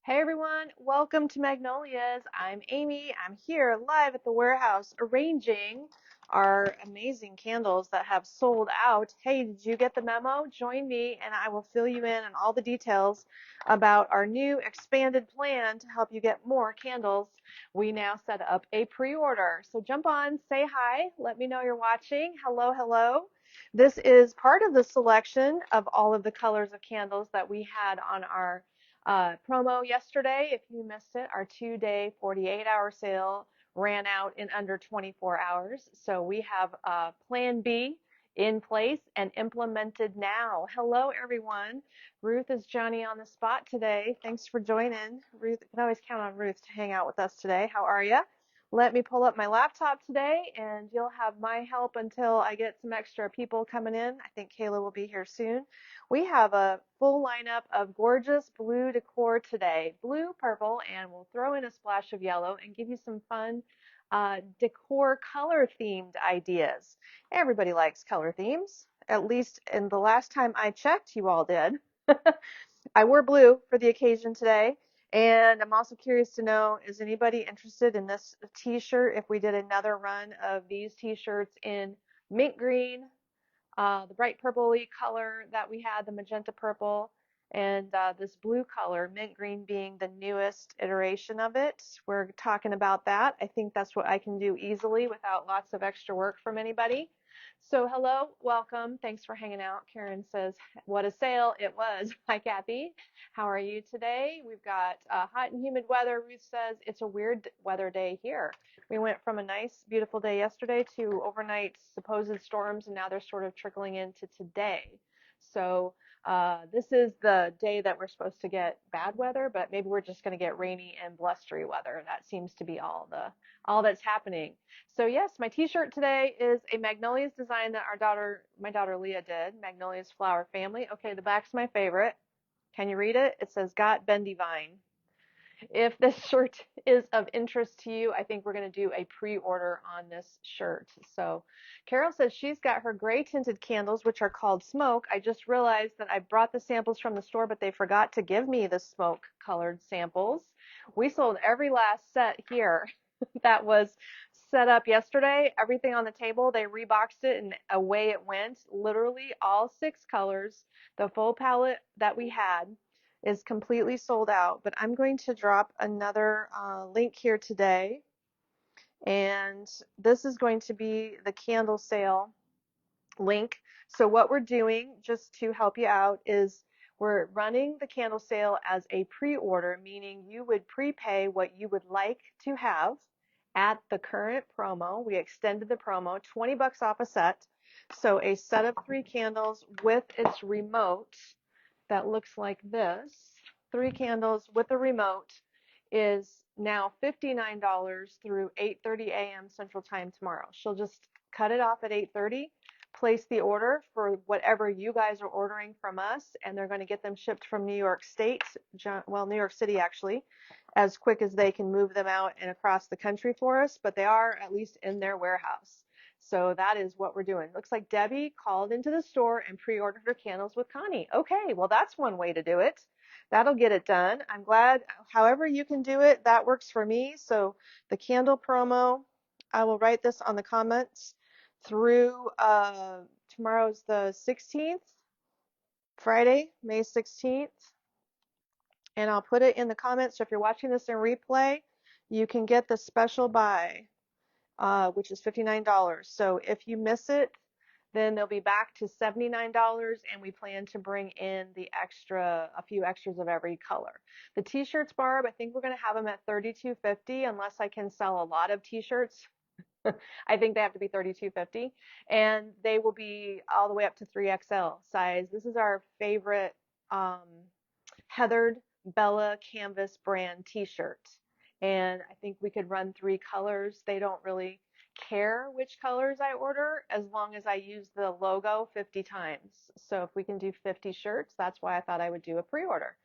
Hey everyone, welcome to Magnolias. I'm Amy. I'm here live at the warehouse arranging our amazing candles that have sold out. Hey, did you get the memo? Join me and I will fill you in on all the details about our new expanded plan to help you get more candles. We now set up a pre-order. So jump on, say hi, let me know you're watching. Hello, hello. This is part of the selection of all of the colors of candles that we had on our promo yesterday. If you missed it, our 2-day 48-hour sale ran out in under 24 hours. So we have Plan B in place and implemented now. Hello, everyone. Ruth is Johnny on the spot today. Thanks for joining. Ruth, you can always count on Ruth to hang out with us today. How are you? Let me pull up my laptop today and you'll have my help until I get some extra people coming in. I think Kayla will be here soon. We have a full lineup of gorgeous blue decor today, blue, purple, and we'll throw in a splash of yellow and give you some fun decor color themed ideas. Everybody likes color themes, at least in the last time I checked, you all did. I wore blue for the occasion today, and I'm also curious to know, is anybody interested in this t-shirt if we did another run of these t-shirts in mint green, the bright purpley color that we had, the magenta purple, and this blue color, mint green being the newest iteration of it. We're talking about that. I think that's what I can do easily without lots of extra work from anybody. So hello, welcome. Thanks for hanging out. Karen says, what a sale it was. Hi, Kathy. How are you today? We've got hot and humid weather. Ruth says, it's a weird weather day here. We went from a nice, beautiful day yesterday to overnight supposed storms, and now they're sort of trickling into today. So this is the day that we're supposed to get bad weather, but maybe we're just going to get rainy and blustery weather. That seems to be all that's happening. So yes, my t-shirt today is a Magnolias design that my daughter Leah did, Magnolias Flower Family. Okay, the back's my favorite. Can you read it? It says, Got Bendy Vine. If this shirt is of interest to you, I think we're going to do a pre-order on this shirt. So Carol says she's got her gray tinted candles, which are called smoke. I just realized that I brought the samples from the store, but they forgot to give me the smoke colored samples. We sold every last set here that was set up yesterday. Everything on the table, they reboxed it and away it went. Literally all 6 colors. The full palette that we had is completely sold out, but I'm going to drop another link here today, and this is going to be the candle sale link. So what we're doing, just to help you out, is we're running the candle sale as a pre-order, meaning you would prepay what you would like to have at the current promo. We extended the promo, 20 bucks off a set. So a set of 3 candles with its remote that looks like this, 3 candles with a remote, is now $59 through 8:30 a.m. Central Time tomorrow. She'll just cut it off at 8:30, place the order for whatever you guys are ordering from us, and they're going to get them shipped from New York State, well, New York City actually, as quick as they can move them out and across the country for us, but they are at least in their warehouse. So that is what we're doing. Looks like Debbie called into the store and pre-ordered her candles with Connie. Okay, well, that's one way to do it. That'll get it done. I'm glad, however you can do it, that works for me. So the candle promo, I will write this on the comments through tomorrow's the 16th, Friday, May 16th. And I'll put it in the comments. So if you're watching this in replay, you can get the special buy, which is $59. So if you miss it, then they'll be back to $79, and we plan to bring in a few extras of every color. The t-shirts, Barb, I think we're going to have them at $32.50 unless I can sell a lot of t-shirts. I think they have to be $32.50, and they will be all the way up to 3XL size. This is our favorite Heathered Bella Canvas brand t-shirt, and I think we could run 3 colors. They don't really care which colors I order as long as I use the logo 50 times. So if we can do 50 shirts, that's why I thought I would do a pre-order.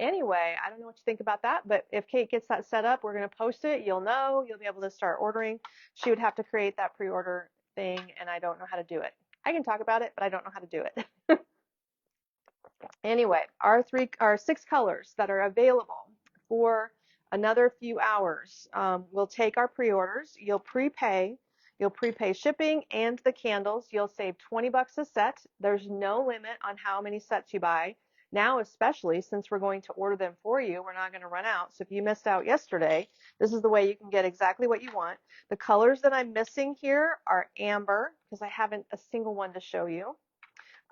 Anyway, I don't know what you think about that, but if Kate gets that set up, we're going to post it. You'll know, you'll be able to start ordering. She would have to create that pre-order thing, and I don't know how to do it. I can talk about it, but I don't know how to do it. Anyway, our 6 colors that are available for another few hours. We'll take our pre-orders. You'll prepay shipping and the candles. You'll save 20 bucks a set. There's no limit on how many sets you buy. Now, especially since we're going to order them for you, we're not going to run out. So if you missed out yesterday, this is the way you can get exactly what you want. The colors that I'm missing here are amber, because I haven't a single one to show you.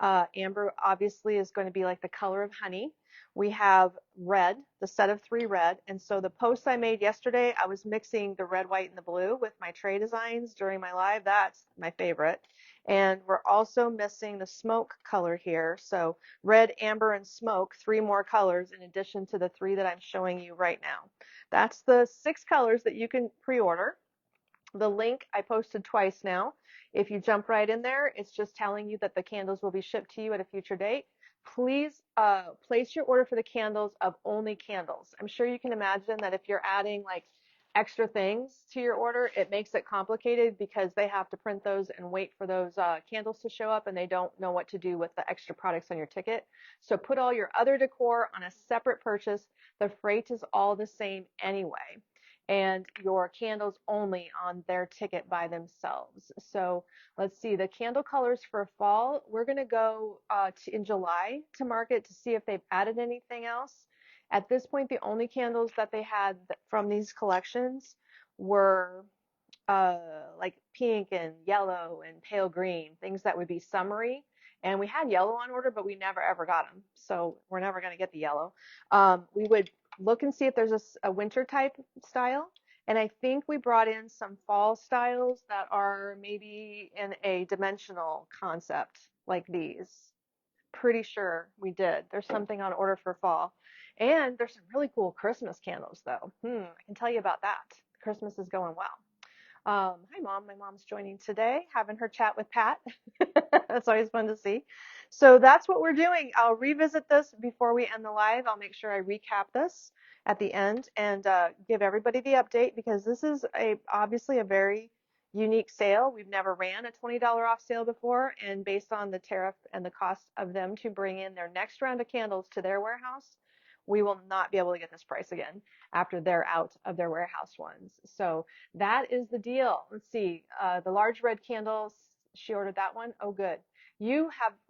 Amber obviously is going to be like the color of honey. We have red, the set of 3 red. And so the posts I made yesterday, I was mixing the red, white, and the blue with my tray designs during my live. That's my favorite. And we're also missing the smoke color here. So red, amber, and smoke, 3 more colors in addition to the 3 that I'm showing you right now. That's the 6 colors that you can pre-order. The link I posted twice now. If you jump right in there, it's just telling you that the candles will be shipped to you at a future date. Please place your order for the candles of only candles. I'm sure you can imagine that if you're adding like extra things to your order, it makes it complicated because they have to print those and wait for those candles to show up, and they don't know what to do with the extra products on your ticket. So put all your other decor on a separate purchase. The freight is all the same anyway, and your candles only on their ticket by themselves. So let's see, the candle colors for fall, we're going to go in July to market to see if they've added anything else. At this point, the only candles that they had from these collections were like pink and yellow and pale green, things that would be summery. And we had yellow on order, but we never ever got them. So we're never going to get the yellow. We would look and see if there's a winter type style. And I think we brought in some fall styles that are maybe in a dimensional concept like these. Pretty sure we did. There's something on order for fall. And there's some really cool Christmas candles though. I can tell you about that. Christmas is going well. Hi, Mom. My mom's joining today, having her chat with Pat. That's always fun to see. So that's what we're doing. I'll revisit this before we end the live. I'll make sure I recap this at the end and give everybody the update, because this is obviously a very unique sale. We've never ran a $20 off sale before, and based on the tariff and the cost of them to bring in their next round of candles to their warehouse, we will not be able to get this price again after they're out of their warehouse ones. So that is the deal. Let's see, the large red candles, she ordered that one. Oh, good. You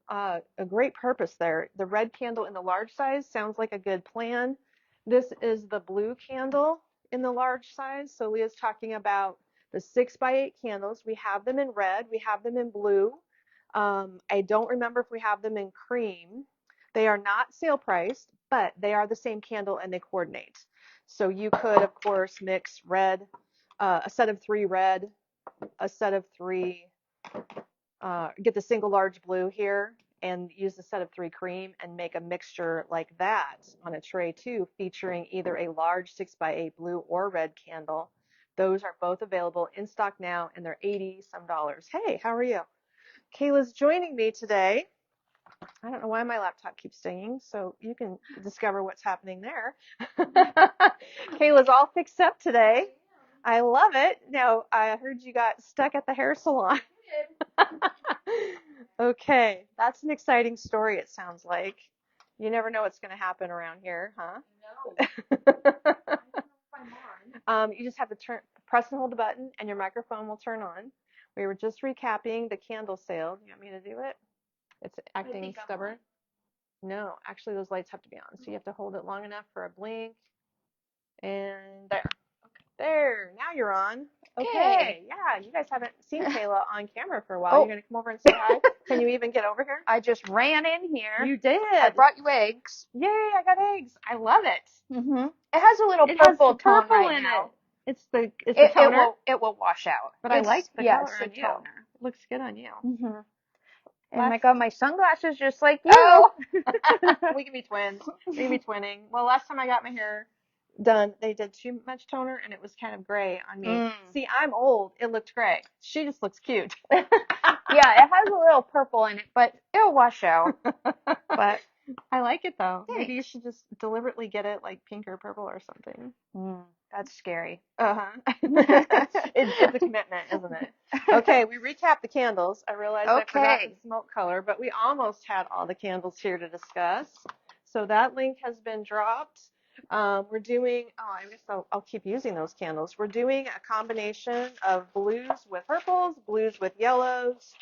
have a great purpose there. The red candle in the large size sounds like a good plan. This is the blue candle in the large size. So Leah's talking about the 6x8 candles. We have them in red. We have them in blue. I don't remember if we have them in cream. They are not sale priced, but they are the same candle and they coordinate. So you could, of course, mix red, a set of 3 red, a set of 3, get the single large blue here and use the set of 3 cream and make a mixture like that on a tray too, featuring either a large 6x8 blue or red candle. Those are both available in stock now, and they're $80 some. Hey, how are you? Kayla's joining me today. I don't know why my laptop keeps singing, so you can discover what's happening there. Kayla's all fixed up today. I love it. Now, I heard you got stuck at the hair salon. Okay, that's an exciting story, it sounds like. You never know what's going to happen around here, huh? No. You just have to press and hold the button, and your microphone will turn on. We were just recapping the candle sale. You want me to do it? It's acting stubborn. No, actually those lights have to be on. So you have to hold it long enough for a blink. And there. There. Now you're on. Okay. Yeah, you guys haven't seen Kayla on camera for a while. You're going to come over and say hi? Can you even get over here? I just ran in here. You did. I brought you eggs. Yay, I got eggs. I love it. Mm-hmm. It has a little purple tone right now. It's the toner. It will wash out. But I like the color on you. Toner. It looks good on you. Mm-hmm. And I got my sunglasses just like you. Oh. We can be twins. We can be twinning. Well, last time I got my hair done, they did too much toner and it was kind of gray on me. See, I'm old. It looked gray. She just looks cute. Yeah, it has a little purple in it, but it'll wash out. But I like it though. Thanks. Maybe you should just deliberately get it like pink or purple or something. That's scary. It's a commitment, isn't it? Okay, we recapped the candles. I realized I forgot the smoke color, but we almost had all the candles here to discuss. So that link has been dropped. We're doing, oh, I guess I'll keep using those candles. We're doing a combination of blues with purples, blues with yellows,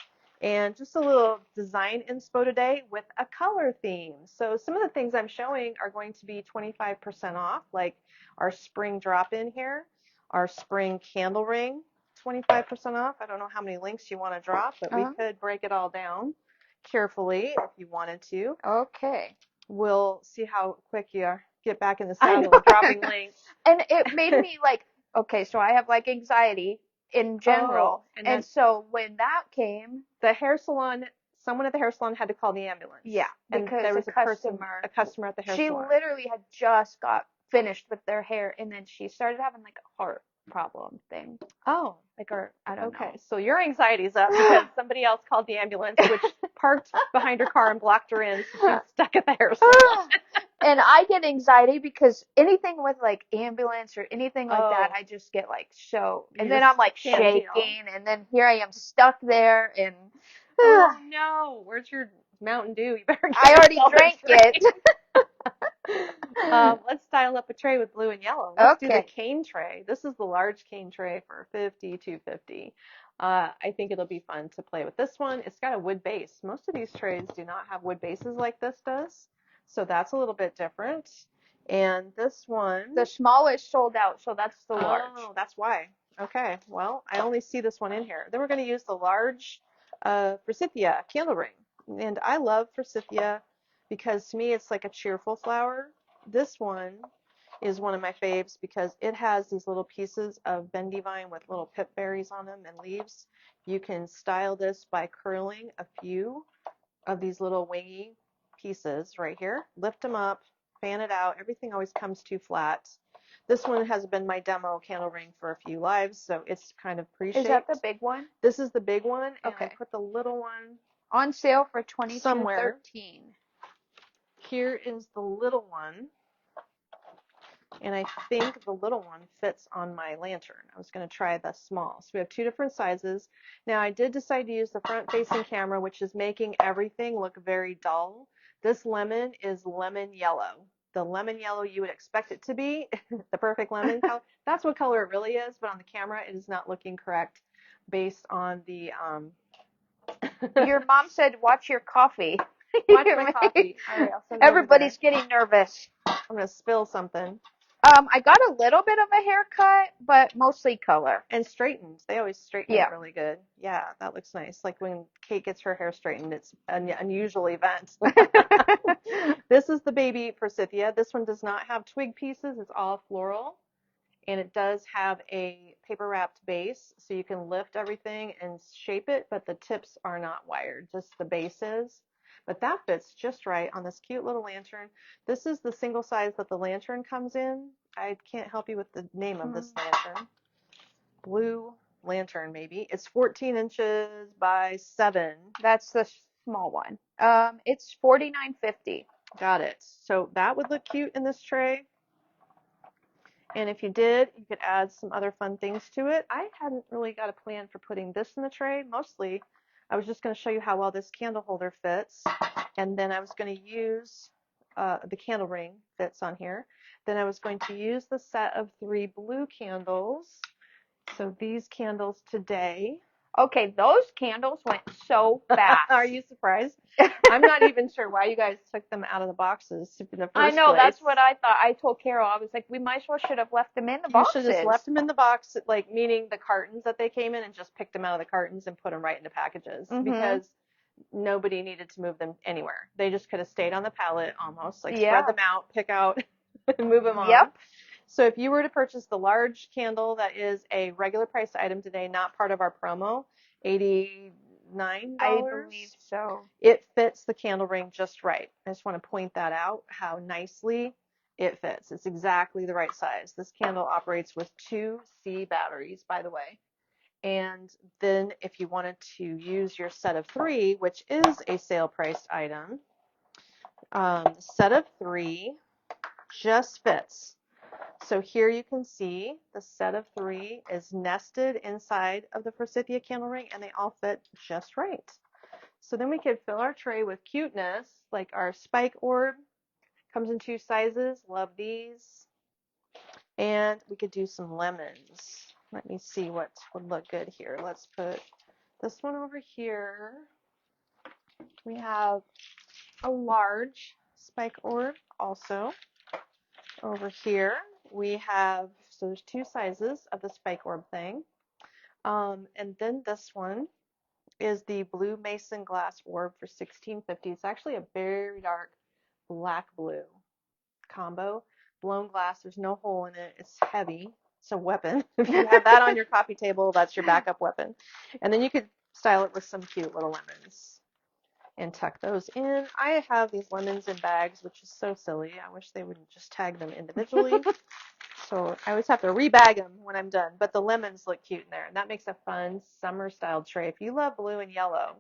and just a little design inspo today with a color theme. So some of the things I'm showing are going to be 25% off, like our spring drop-in here, our spring candle ring, 25% off. I don't know how many links you want to drop, but we could break it all down carefully if you wanted to. Okay. We'll see how quick you get back in the saddle of dropping links. And it made me like, okay, so I have like anxiety in general. Oh, and so when that came, the hair salon, someone at the hair salon had to call the ambulance. yeah, And because there was a a customer at the hair she salon. literally had just got finished with their hair, and then she started having like a heart problem thing. Oh, Like, or I don't know. okay. So your anxiety's up because somebody else called the ambulance, which parked behind her car and blocked her in, so she's stuck at the hair salon. And I get anxiety because anything with like ambulance or anything like that, Oh. I just get like so, You and then just I'm like can't deal. shaking, and then here I am stuck there, and oh no, where's your Mountain Dew? You better get I already yourself a drank drink. it. Let's style up a tray with blue and yellow. Let's do the Okay. cane tray. This is the large cane tray for $52.50. I think it'll be fun to play with this one. It's got a wood base. Most of these trays do not have wood bases like this does, so that's a little bit different. And this one, The smallest sold out, so that's the large. oh, that's why. Okay, well, I only see this one in here. Then we're going to use the large forsythia candle ring. And I love forsythia because to me it's like a cheerful flower. This one is one of my faves because it has these little pieces of bendy vine with little pip berries on them and leaves. You can style this by curling a few of these little wingy pieces right here. Lift them up, fan it out. Everything always comes too flat. This one has been my demo candle ring for a few lives, so it's kind of pre-shaped. Is that the big one? This is the big one, and Okay. I put the little one On sale for $22.13. somewhere. Here is the little one, and I think the little one fits on my lantern. I was going to try the small. So we have two different sizes. Now I did decide to use the front-facing camera, which is making everything look very dull. This lemon is lemon yellow. The lemon yellow you would expect it to be, the perfect lemon color. That's what color it really is, but on the camera it is not looking correct based on the Your mom said, "Watch your coffee." Watch my coffee. All right, I'll send it Everybody's getting nervous. I'm going to spill something. I got a little bit of a haircut, but mostly color. And straightened. They always straighten it really good. Yeah, that looks nice. Like when Kate gets her hair straightened, it's an unusual event. This is the baby forsythia. This one does not have twig pieces. It's all floral. And it does have a paper wrapped base, so you can lift everything and shape it, but the tips are not wired, just the base is. But that fits just right on this cute little lantern. This is the single size that the lantern comes in. I can't help you with the name of this lantern. Blue lantern, maybe. It's 14 inches by 7. That's the small one. It's $49.50. Got it. So that would look cute in this tray. And if you did, you could add some other fun things to it. I hadn't really got a plan for putting this in the tray. Mostly, I was just going to show you how well this candle holder fits. And then I was going to use the candle ring fits on here. Then I was going to use the set of 3 blue candles. So these candles today. Okay, those candles went so fast. Are you surprised? I'm not even sure why you guys took them out of the boxes in the first place. I know, that's what I thought. I told Carol, I was like, we might as well should have left them in the boxes. You should have just left them in the box, like meaning the cartons that they came in, and just picked them out of the cartons and put them right into packages because nobody needed to move them anywhere. They just could have stayed on the pallet almost, like spread them out, pick out, and move them on. Yep. So if you were to purchase the large candle that is a regular priced item today, not part of our promo, $89. I believe so. It fits the candle ring just right. I just want to point that out, how nicely it fits. It's exactly the right size. This candle operates with 2 C batteries, by the way. And then if you wanted to use your set of 3, which is a sale priced item, set of 3 just fits. So here you can see the set of 3 is nested inside of the forsythia candle ring, and they all fit just right. So then we could fill our tray with cuteness, like our spike orb Comes in 2 sizes. Love these. And we could do some lemons. Let me see what would look good here. Let's put this one over here. We have a large spike orb also over here. We have, so there's 2 sizes of the spike orb thing. And then this one is the blue mason glass orb for $16.50. It's actually a very dark black blue combo. Blown glass, there's no hole in it. It's heavy. It's a weapon. If you have that on your coffee table, that's your backup weapon. And then you could style it with some cute little lemons and tuck those in. I have these lemons in bags, which is so silly. I wish they would just tag them individually. So I always have to rebag them when I'm done. But the lemons look cute in there, and that makes a fun summer-style tray. If you love blue and yellow,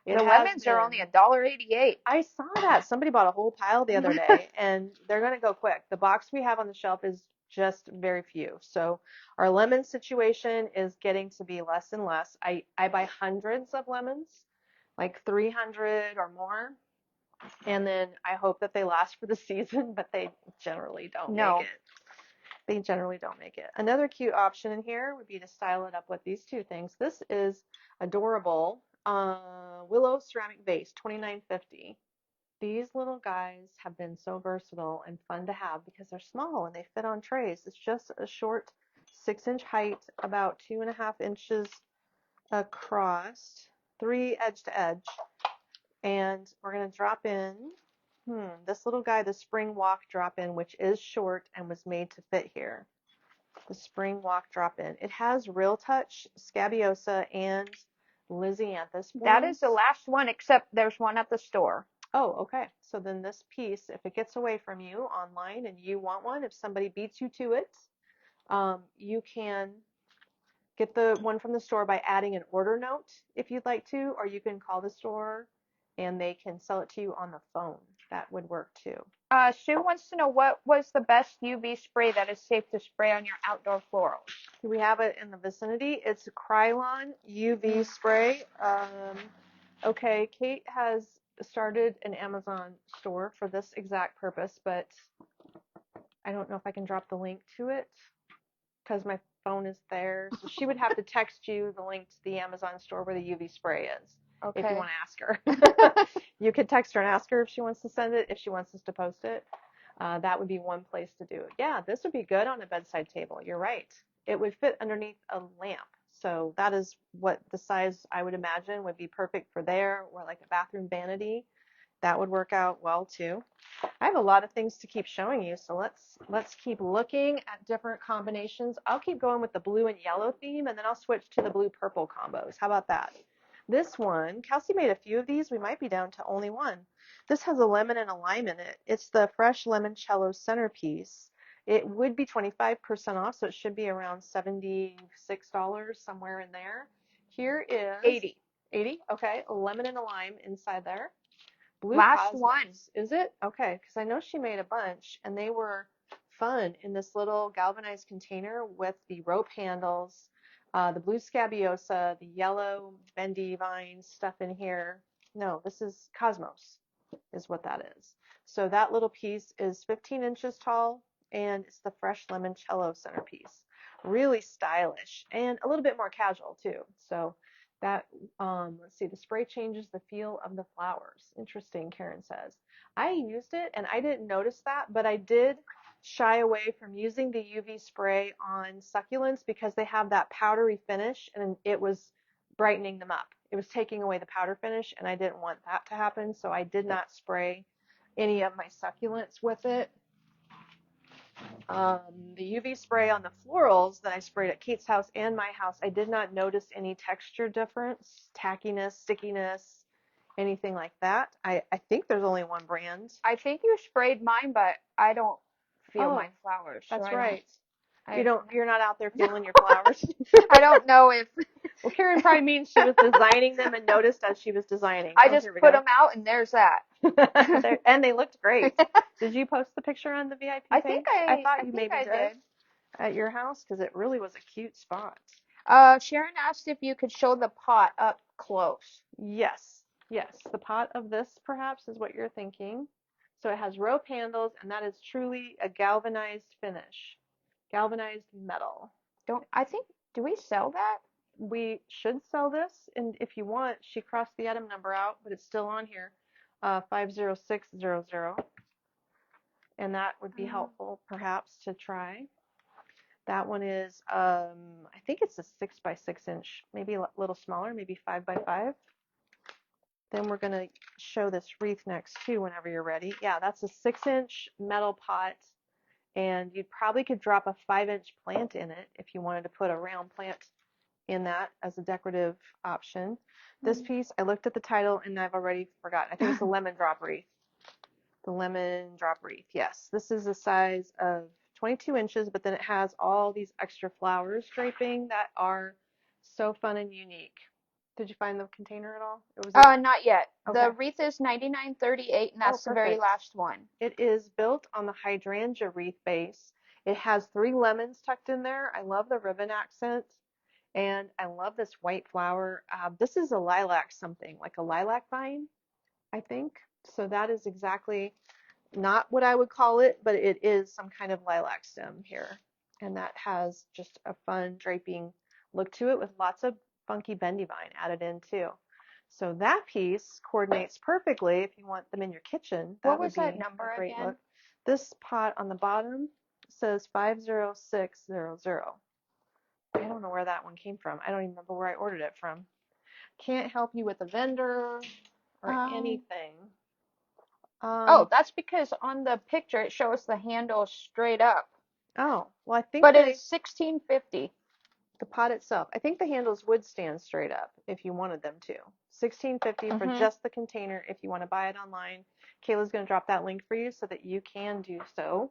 the lemons are only $1.88. I saw that. Somebody bought a whole pile the other day, and they're going to go quick. The box we have on the shelf is just very few. So our lemon situation is getting to be less and less. I buy hundreds of lemons, like 300 or more, and then I hope that they last for the season, but they generally don't make it. They generally don't make it. Another cute option in here would be to style it up with these 2 things. This is adorable willow ceramic vase, $29.50. These little guys have been so versatile and fun to have because they're small and they fit on trays. It's just a short 6-inch height, about 2.5 inches across, 3 edge to edge. And we're going to drop in this little guy, the spring walk drop in, which is short and was made to fit here. The spring walk drop in. It has Real Touch, Scabiosa, and Lisianthus. That is the last one, except there's one at the store. Oh, okay. So then this piece, if it gets away from you online and you want one, if somebody beats you to it, you can get the one from the store by adding an order note if you'd like to, or you can call the store and they can sell it to you on the phone. That would work too. Sue wants to know what was the best UV spray that is safe to spray on your outdoor florals. We have it in the vicinity. It's a Krylon UV spray. Okay, Kate has started an Amazon store for this exact purpose, but I don't know if I can drop the link to it because my phone is there. So she would have to text you the link to the Amazon store where the UV spray is. Okay. If you want to ask her. You could text her and ask her if she wants to send it, if she wants us to post it. That would be one place to do it. Yeah, this would be good on a bedside table. You're right. It would fit underneath a lamp. So that is what the size I would imagine would be perfect for there, or like a bathroom vanity. That would work out well too. I have a lot of things to keep showing you, so let's keep looking at different combinations. I'll keep going with the blue and yellow theme, and then I'll switch to the blue-purple combos. How about that? This one, Kelsey made a few of these. We might be down to only one. This has a lemon and a lime in it. It's the fresh limoncello centerpiece. It would be 25% off, so it should be around $76, somewhere in there. Here is 80, okay. A lemon and a lime inside there. Blue Last Cosmos. one. Is it? Okay, because I know she made a bunch, and they were fun in this little galvanized container with the rope handles, the blue Scabiosa, the yellow bendy vine stuff in here. No, this is Cosmos is what that is. So that little piece is 15 inches tall, and it's the fresh limoncello centerpiece. Really stylish and a little bit more casual too. So that, let's see, the spray changes the feel of the flowers. Interesting, Karen says. I used it and I didn't notice that, but I did shy away from using the UV spray on succulents because they have that powdery finish and it was brightening them up. It was taking away the powder finish and I didn't want that to happen, so I did not spray any of my succulents with it. The UV spray on the florals that I sprayed at Kate's house and my house, I did not notice any texture difference, tackiness, stickiness, anything like that. I think there's only one brand. I think you sprayed mine, but I don't feel my flowers. That's right. You're not out there feeling your flowers. I don't know if. Well, Karen probably means she was designing them and noticed as she was designing. I just put them out and there's that. And they looked great. Did you post the picture on the VIP page? I thought you maybe did at your house because it really was a cute spot. Sharon asked if you could show the pot up close. Yes. The pot of this perhaps is what you're thinking. So it has rope handles, and that is truly a galvanized finish. Galvanized metal. Do we sell that? We should sell this, and if you want, she crossed the item number out, but it's still on here, 50600, and that would be helpful perhaps to try. That one is, I think it's a 6 by 6 inch, maybe a little smaller, maybe 5 by 5. Then we're going to show this wreath next too whenever you're ready. Yeah, that's a 6 inch metal pot, and you probably could drop a 5 inch plant in it if you wanted to put a round plant in that as a decorative option. This piece, I looked at the title and I've already forgotten. I think it's a lemon drop wreath. The lemon drop wreath, yes. This is the size of 22 inches, but then it has all these extra flowers draping that are so fun and unique. Did you find the container at all? It was Not yet. Okay. The wreath is $99.38, and that's the very perfect. last one. It is built on the hydrangea wreath base. It has 3 lemons tucked in there. I love the ribbon accent, and I love this white flower. This is a lilac something, like a lilac vine, I think. So that is exactly not what I would call it, but it is some kind of lilac stem here. And that has just a fun draping look to it with lots of funky bendy vine added in too. So that piece coordinates perfectly if you want them in your kitchen. What was that number again? Look. This pot on the bottom says 50600. I don't know where that one came from. I don't even remember where I ordered it from. Can't help you with a vendor or anything. That's because on the picture it shows the handle straight up. Oh, well, I think But it's $16.50. the pot itself. I think the handles would stand straight up if you wanted them to. $16.50 for just the container if you want to buy it online. Kayla's going to drop that link for you so that you can do so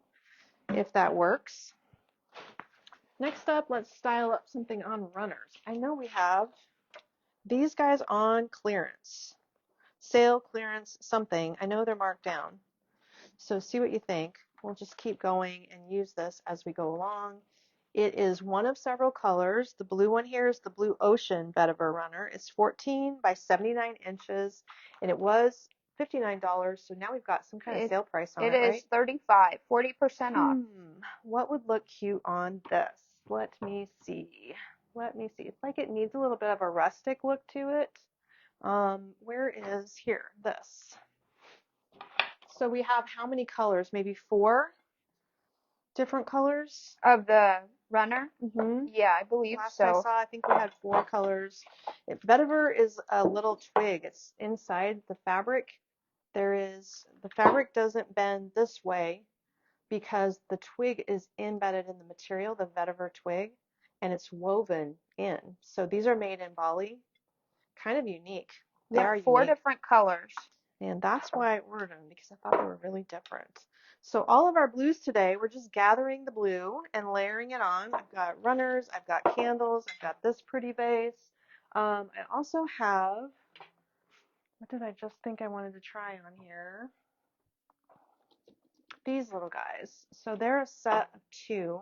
if that works. Next up, let's style up something on runners. I know we have these guys on clearance. Sale, clearance, something. I know they're marked down. So see what you think. We'll just keep going and use this as we go along. It is one of several colors. The blue one here is the Blue Ocean vetiver runner. It's 14 by 79 inches, and it was $59. So now we've got some kind of sale price on it, right? It is $35, 40% off. What would look cute on this? Let me see. It's like it needs a little bit of a rustic look to it. Where is here? This. So we have how many colors? Maybe 4 different colors? Of the runner? Mm-hmm. Yeah, I believe Last so. I saw, I think we had 4 colors. Vetiver is a little twig. It's inside the fabric. The fabric doesn't bend this way because the twig is embedded in the material, the vetiver twig, and it's woven in. So these are made in Bali. Kind of unique. They are 4 unique. different colors. And that's why I ordered them, because I thought they were really different. So all of our blues today, we're just gathering the blue and layering it on. I've got runners, I've got candles, I've got this pretty vase. I also have, what did I just think I wanted to try on here? These little guys. So they're a set of 2.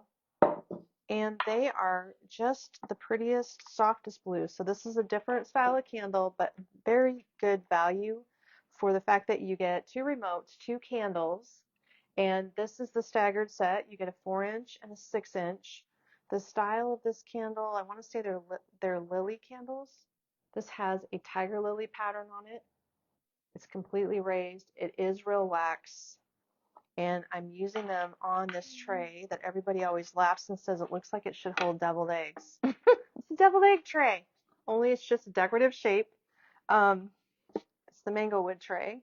And they are just the prettiest, softest blue. So this is a different style of candle, but very good value for the fact that you get 2 remotes, 2 candles, and this is the staggered set. You get a 4-inch and a 6-inch. The style of this candle, I want to say they're lily candles. This has a tiger lily pattern on it. It's completely raised. It is real wax. And I'm using them on this tray that everybody always laughs and says it looks like it should hold deviled eggs. It's a deviled egg tray, only it's just a decorative shape. It's the mango wood tray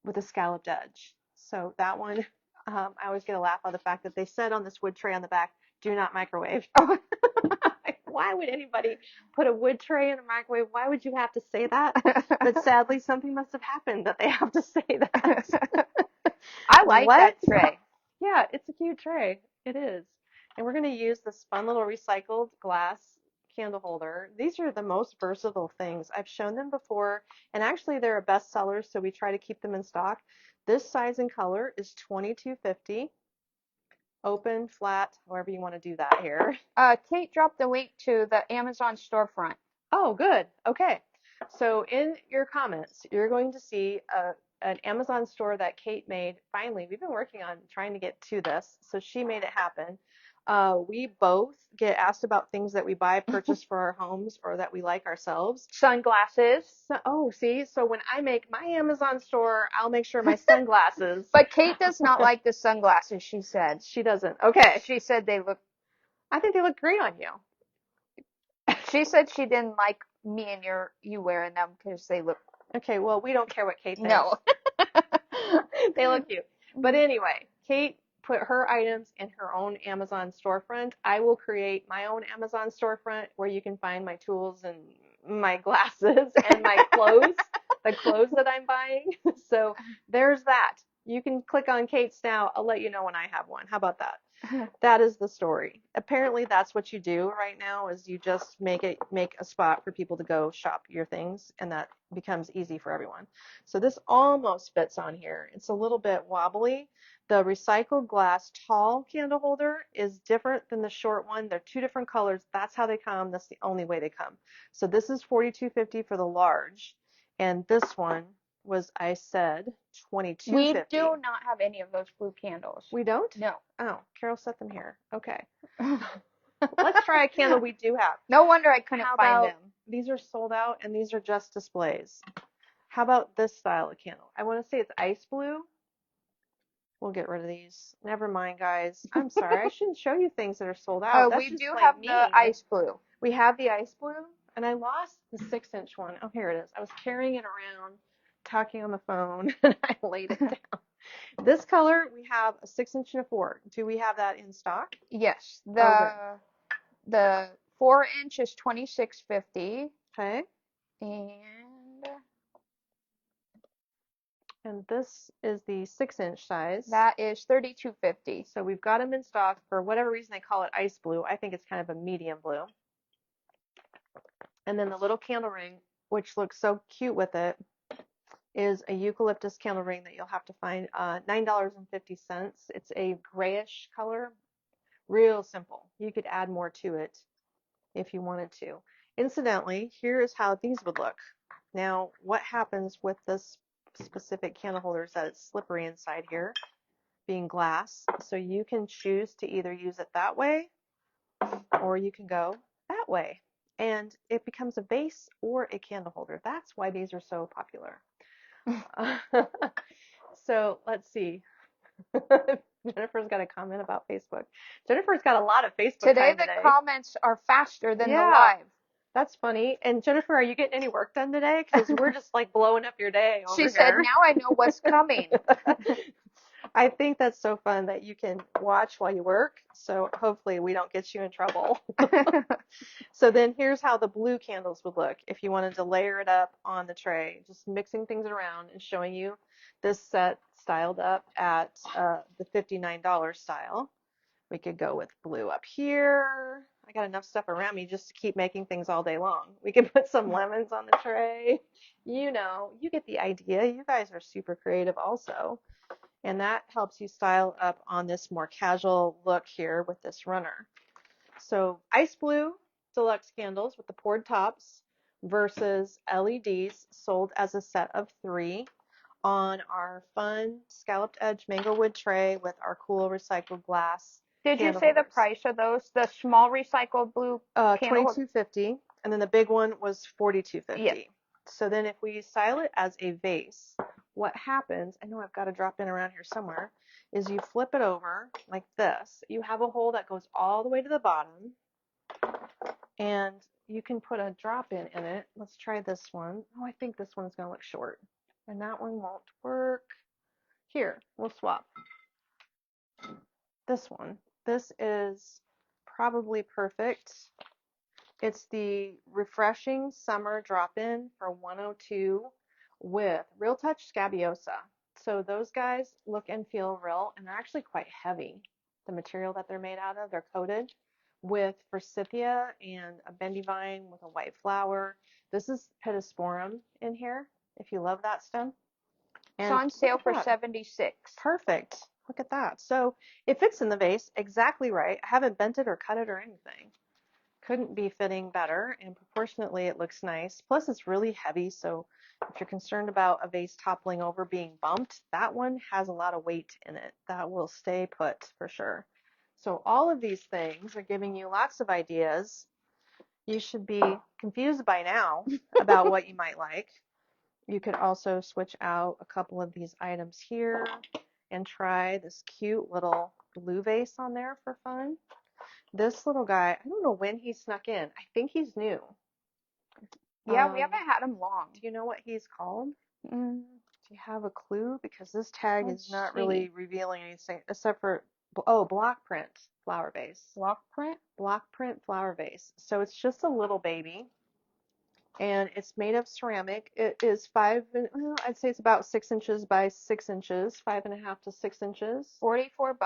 with a scalloped edge. So that one, I always get a laugh on the fact that they said on this wood tray on the back, do not microwave. Why would anybody put a wood tray in a microwave? Why would you have to say that? But sadly, something must have happened that they have to say that. I like that tray. Yeah, it's a cute tray. It is. And we're going to use this fun little recycled glass candle holder. These are the most versatile things. I've shown them before, and actually they're a bestseller, so we try to keep them in stock. This size and color is $22.50. Open, flat, however you want to do that here. Kate dropped the link to the Amazon storefront. Oh, good. Okay. So in your comments, you're going to see a an Amazon store that Kate made. Finally, we've been working on trying to get to this, so she made it happen. We both get asked about things that we buy, purchase for our homes, or that we like ourselves. Sunglasses. Oh, see, so when I make my Amazon store, I'll make sure my sunglasses. But Kate does not like the sunglasses, she said. She doesn't. Okay. She said they look. I think they look great on you. She said she didn't like me and you wearing them because they look. Okay, well, we don't care what Kate thinks. No. They look cute. But anyway, Kate put her items in her own Amazon storefront. I will create my own Amazon storefront where you can find my tools and my glasses and my clothes, the clothes that I'm buying. So there's that. You can click on Kate's now. I'll let you know when I have one. How about that? That is the story. Apparently that's what you do right now is you just make a spot for people to go shop your things, and that becomes easy for everyone. So this almost fits on here. It's a little bit wobbly. The recycled glass tall candle holder is different than the short one. They're two different colors. That's how they come. That's the only way they come. So this is $42.50 for the large, and this one was, I said, $22.50. We do not have any of those blue candles. We don't? No. Oh, Carol set them here. Okay. Let's try a candle we do have. No wonder I couldn't How find about, them. these are sold out and these are just displays. How about this style of candle? I want to say it's ice blue. We'll get rid of these. Never mind, guys. I'm sorry. I shouldn't show you things that are sold out. Oh, That's we just do like have mean. the ice blue. We have the ice blue, and I lost the 6-inch one. Oh, here it is. I was carrying it around, talking on the phone, and I laid it down. This color, we have a 6-inch and a 4. Do we have that in stock? Yes. Okay. The 4-inch is $26.50. Okay. And this is the 6-inch size. That is $32.50. So we've got them in stock. For whatever reason, they call it ice blue. I think it's kind of a medium blue. And then the little candle ring, which looks so cute with it, is a eucalyptus candle ring that you'll have to find $9.50. It's a grayish color, real simple. You could add more to it if you wanted to. Incidentally, here is how these would look. Now, what happens with this specific candle holder is that it's slippery inside here, being glass. So you can choose to either use it that way, or you can go that way. And it becomes a vase or a candle holder. That's why these are so popular. So let's see. Jennifer's got a comment about Facebook. Jennifer's got a lot of Facebook Today time the comments are faster than the Yeah. live. That's funny. And Jennifer, are you getting any work done today? Because we're just like blowing up your day over She here. said, now I know what's coming. I think that's so fun that you can watch while you work. So hopefully we don't get you in trouble. So then here's how the blue candles would look if you wanted to layer it up on the tray, just mixing things around and showing you this set styled up at the $59 style. We could go with blue up here. I got enough stuff around me just to keep making things all day long. We could put some lemons on the tray. You know, you get the idea. You guys are super creative also. And that helps you style up on this more casual look here with this runner. So ice blue deluxe candles with the poured tops versus LEDs sold as a set of 3 on our fun scalloped edge mango wood tray with our cool recycled glass. Did you say the price of those? The small recycled blue candle? $22.50, and then the big one was $42.50. Yeah. So then if we style it as a vase, what happens, I know I've got a drop in around here somewhere, is you flip it over like this. You have a hole that goes all the way to the bottom, and you can put a drop in it. Let's try this one. Oh, I think this one's going to look short, and that one won't work. Here, we'll swap. This one. This is probably perfect. It's the Refreshing Summer Drop-In for 102 with Real Touch Scabiosa. So those guys look and feel real, and they're actually quite heavy. The material that they're made out of, they're coated with forsythia and a bendy vine with a white flower. This is Pittosporum in here, if you love that stem. And it's on sale for $76. Perfect. Look at that. So it fits in the vase exactly right. I haven't bent it or cut it or anything. Couldn't be fitting better, and proportionately it looks nice. Plus it's really heavy, so if you're concerned about a vase toppling over being bumped, that one has a lot of weight in it. That will stay put for sure. So all of these things are giving you lots of ideas. You should be confused by now about what you might like. You could also switch out a couple of these items here and try this cute little blue vase on there for fun. This little guy, I don't know when he snuck in. I think he's new. Yeah, we haven't had him long. Do you know what he's called? Mm, Do you have a clue? Because this tag is let's not see. really revealing anything except for, oh, block print flower vase. Block print? Block print flower vase. So it's just a little baby, and it's made of ceramic. It is I'd say it's about 6 inches by 6 inches, 5.5 to 6 inches. $44.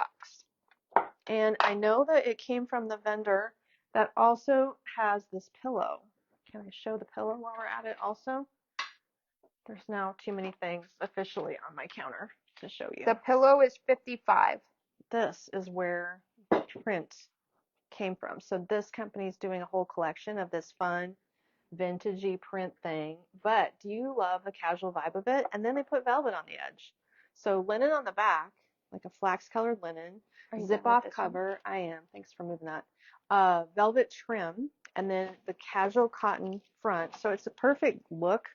And I know that it came from the vendor that also has this pillow. Can I show the pillow while we're at it also? There's now too many things officially on my counter to show you. The pillow is $55. This is where the print came from. So this company is doing a whole collection of this fun vintagey print thing. But do you love the casual vibe of it? And then they put velvet on the edge. So linen on the back, like a flax colored linen, zip off cover. I am. Thanks for moving that. Velvet trim, and then the casual cotton front. So it's a perfect look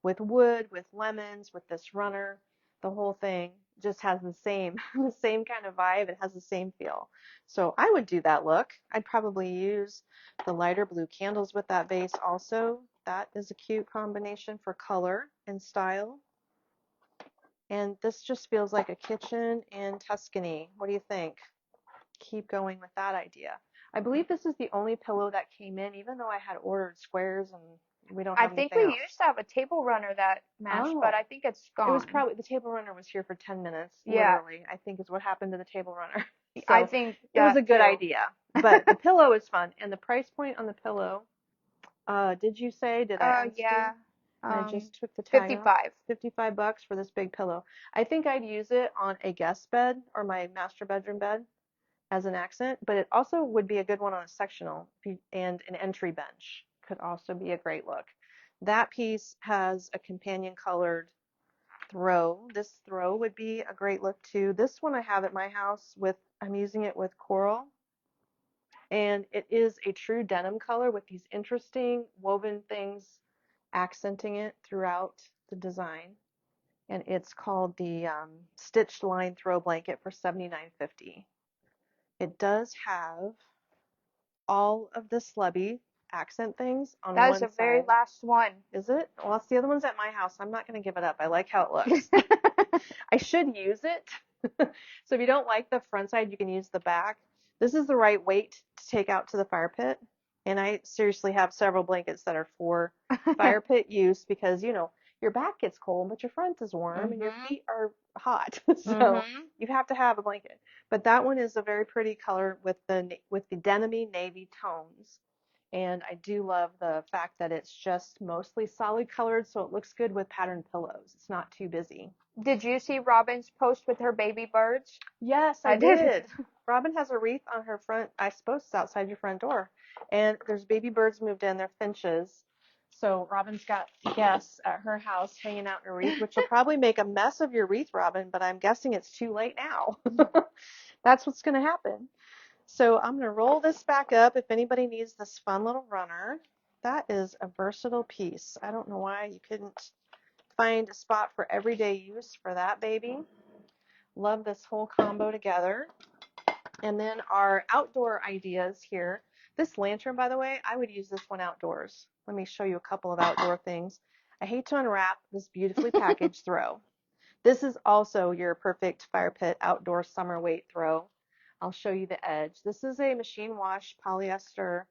with wood, with lemons, with this runner. The whole thing just has the same the same kind of vibe. It has the same feel. So I would do that look. I'd probably use the lighter blue candles with that vase also. That is a cute combination for color and style. And this just feels like a kitchen in Tuscany. What do you think? Keep going with that idea. I believe this is the only pillow that came in, even though I had ordered squares and we don't have anything else. I think we used to have a table runner that matched, but I think it's gone. It was probably, the table runner was here for 10 minutes, Yeah. literally, I think is what happened to the table runner. So I think it was a good too. idea. But the pillow is fun. And the price point on the pillow, did you say? Did I ask yeah. you? And I just took the tag 55. Off. $55 for this big pillow. I think I'd use it on a guest bed or my master bedroom bed as an accent, but it also would be a good one on a sectional, and an entry bench could also be a great look. That piece has a companion colored throw. This throw would be a great look too. This one I have at my house with, I'm using it with coral, and it is a true denim color with these interesting woven things accenting it throughout the design. And it's called the stitched line throw blanket for $79.50. It does have all of the slubby accent things on one side. That is the very last one. Is it? Well, it's the other one's at my house. I'm not going to give it up. I like how it looks. I should use it. So if you don't like the front side, you can use the back. This is the right weight to take out to the fire pit. And I seriously have several blankets that are for fire pit use because, you know, your back gets cold, but your front is warm and your feet are hot. So you have to have a blanket. But that one is a very pretty color with the denim-y navy tones. And I do love the fact that it's just mostly solid colored, so it looks good with patterned pillows. It's not too busy. Did you see Robin's post with her baby birds? Yes, I did. Robin has a wreath on her front, I suppose it's outside your front door. And there's baby birds moved in, they're finches. So Robin's got guests at her house hanging out in a wreath, which will probably make a mess of your wreath, Robin, but I'm guessing it's too late now. That's what's going to happen. So I'm going to roll this back up if anybody needs this fun little runner. That is a versatile piece. I don't know why you couldn't find a spot for everyday use for that baby. Love this whole combo together. And then our outdoor ideas here. This lantern, by the way, I would use this one outdoors. Let me show you a couple of outdoor things. I hate to unwrap this beautifully packaged throw. This is also your perfect fire pit outdoor summer weight throw. I'll show you the edge. This is a machine wash polyester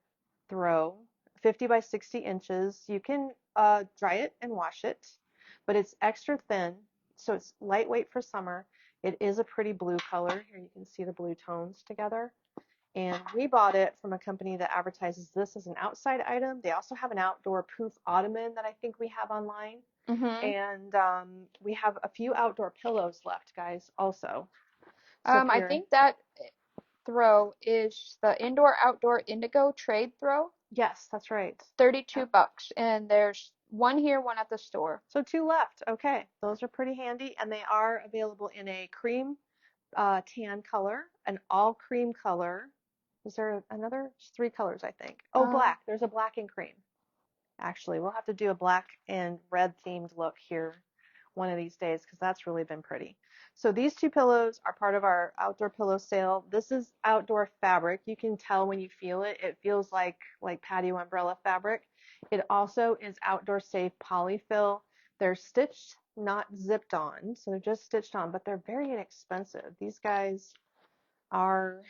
throw, 50 by 60 inches. You can dry it and wash it, but it's extra thin, so it's lightweight for summer. It is a pretty blue color. Here you can see the blue tones together. And we bought it from a company that advertises this as an outside item. They also have an outdoor poof ottoman that I think we have online. And we have a few outdoor pillows left, guys, also. So I think that throw is the indoor-outdoor indigo trade throw. Yes, that's right. 32 Yeah. bucks. And there's one here, one at the store. So 2 left. Okay, those are pretty handy, and they are available in a cream tan color, an all cream color. Is there another? There's 3 colors, I think. Oh, black. There's a black and cream. Actually, we'll have to do a black and red themed look here one of these days because that's really been pretty. So these 2 pillows are part of our outdoor pillow sale. This is outdoor fabric. You can tell when you feel it. It feels like patio umbrella fabric. It also is outdoor safe polyfill. They're stitched, not zipped on. So they're just stitched on, but they're very inexpensive. These guys are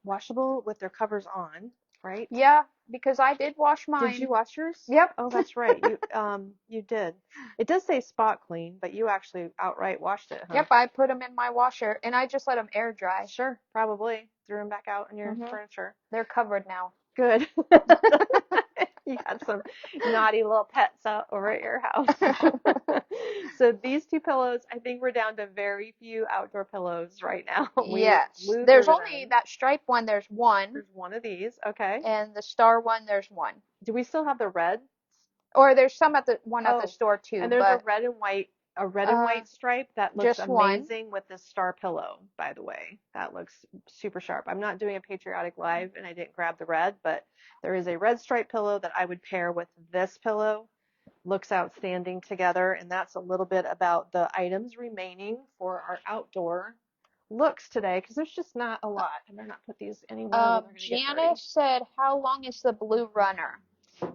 washable with their covers on, right? Yeah, because I did wash mine. Did you wash yours? Yep. Oh, that's right. You did. It does say spot clean, but you actually outright washed it, huh? Yep, I put them in my washer and I just let them air dry. Sure, probably. Threw them back out in your furniture. They're covered now. Good. You got some naughty little pets out over at your house. So these 2 pillows, I think we're down to very few outdoor pillows right now. Yes. Blew There's through only them. that stripe one, there's one. There's one of these, okay. And the star one, there's one. Do we still have the red? Or there's some at the one at the store too. And there's but, a red and white stripe that looks just amazing with this star pillow, by the way. That looks super sharp. I'm not doing a patriotic live and I didn't grab the red, but there is a red stripe pillow that I would pair with this pillow. Looks outstanding together, and that's a little bit about the items remaining for our outdoor looks today, because there's just not a lot. I better not put these anywhere. Janice said, how long is the blue runner?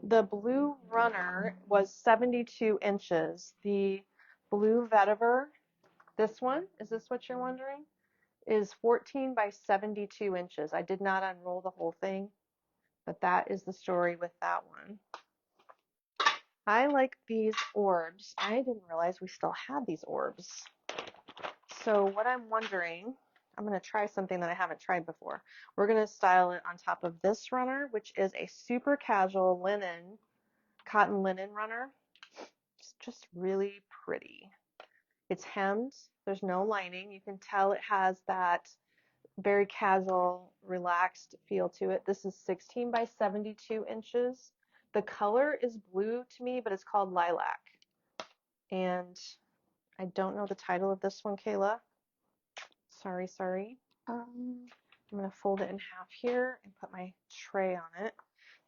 The blue runner was 72 inches. The blue vetiver, this one, is this what you're wondering? Is 14 by 72 inches. I did not unroll the whole thing, but that is the story with that one. I like these orbs. I didn't realize we still had these orbs. So what I'm wondering, I'm going to try something that I haven't tried before. We're going to style it on top of this runner, which is a super casual linen, cotton linen runner. It's just really pretty. It's hemmed. There's no lining. You can tell it has that very casual, relaxed feel to it. This is 16 by 72 inches. The color is blue to me, but it's called lilac. And I don't know the title of this one, Kayla. Sorry. I'm going to fold it in half here and put my tray on it.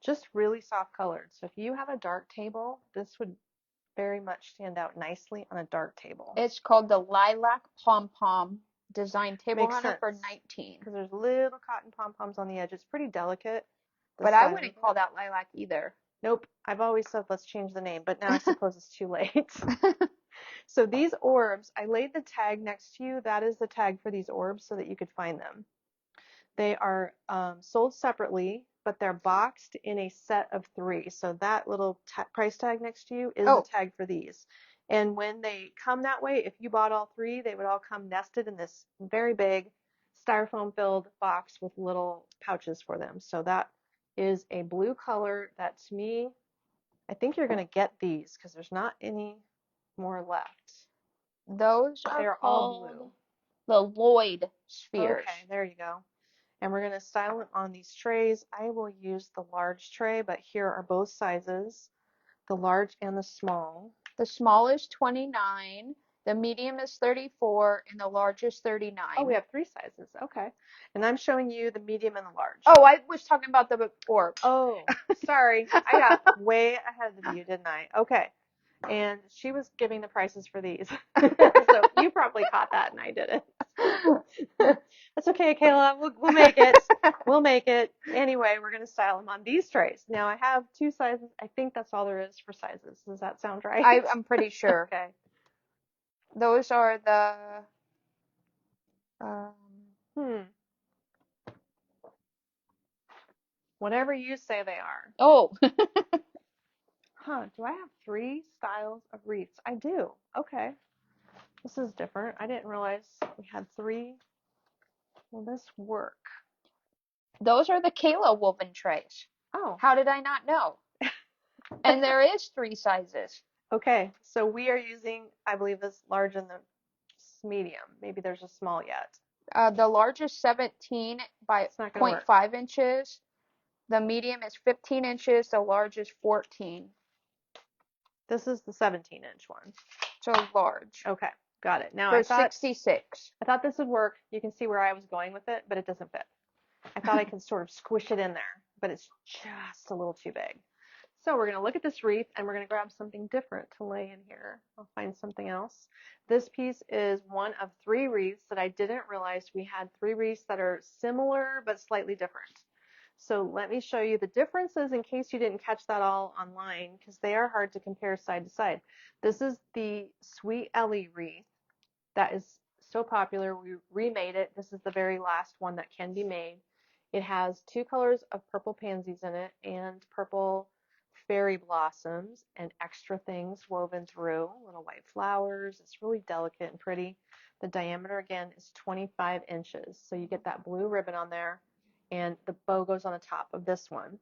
Just really soft colored. So if you have a dark table, this would very much stand out nicely on a dark table. It's called the Lilac Pom Pom Design Table Makes Runner sense. for 19. Because there's little cotton pom-poms on the edge. It's pretty delicate. But I wouldn't call that lilac either. Nope. I've always said let's change the name, but now I suppose it's too late. So these orbs, I laid the tag next to you. That is the tag for these orbs so that you could find them. They are sold separately, but they're boxed in a set of 3. So that little price tag next to you is the tag for these. And when they come that way, if you bought all 3, they would all come nested in this very big styrofoam filled box with little pouches for them. So that is a blue color that, to me, I think you're going to get these because there's not any more left. Those are all blue. The Lloyd spheres. Okay, there you go. And we're going to style it on these trays. I will use the large tray, but here are both sizes, the large and the small. The small is 29, the medium is 34, and the large is 39. Oh, we have 3 sizes. Okay. And I'm showing you the medium and the large. Oh, I was talking about the orb. Oh, sorry. I got way ahead of you, didn't I? Okay. And she was giving the prices for these. So you probably caught that and I didn't. That's okay, Kayla. We'll make it. We'll make it. Anyway, we're going to style them on these trays. Now I have 2 sizes. I think that's all there is for sizes. Does that sound right? I'm pretty sure. Okay. Those are the whatever you say they are. Oh. Do I have 3 styles of wreaths? I do. Okay. This is different. I didn't realize we had 3. Will this work? Those are the Kayla woven trays. Oh. How did I not know? And there is 3 sizes. Okay. So we are using, I believe, this large and the medium. Maybe there's a small yet. The large is 17 by 0.5 inches. The medium is 15 inches. The large is 14. This is the 17-inch one. So large. Okay, got it. Now For 66. I thought this would work. You can see where I was going with it, but it doesn't fit. I thought I could sort of squish it in there, but it's just a little too big. So we're going to look at this wreath and we're going to grab something different to lay in here. I'll find something else. This piece is one of 3 wreaths that I didn't realize we had 3 wreaths that are similar but slightly different. So let me show you the differences in case you didn't catch that all online, because they are hard to compare side to side. This is the Sweet Ellie wreath that is so popular. We remade it. This is the very last one that can be made. It has 2 colors of purple pansies in it and purple fairy blossoms and extra things woven through, little white flowers. It's really delicate and pretty. The diameter again is 25 inches. So you get that blue ribbon on there and the bow goes on the top of this one.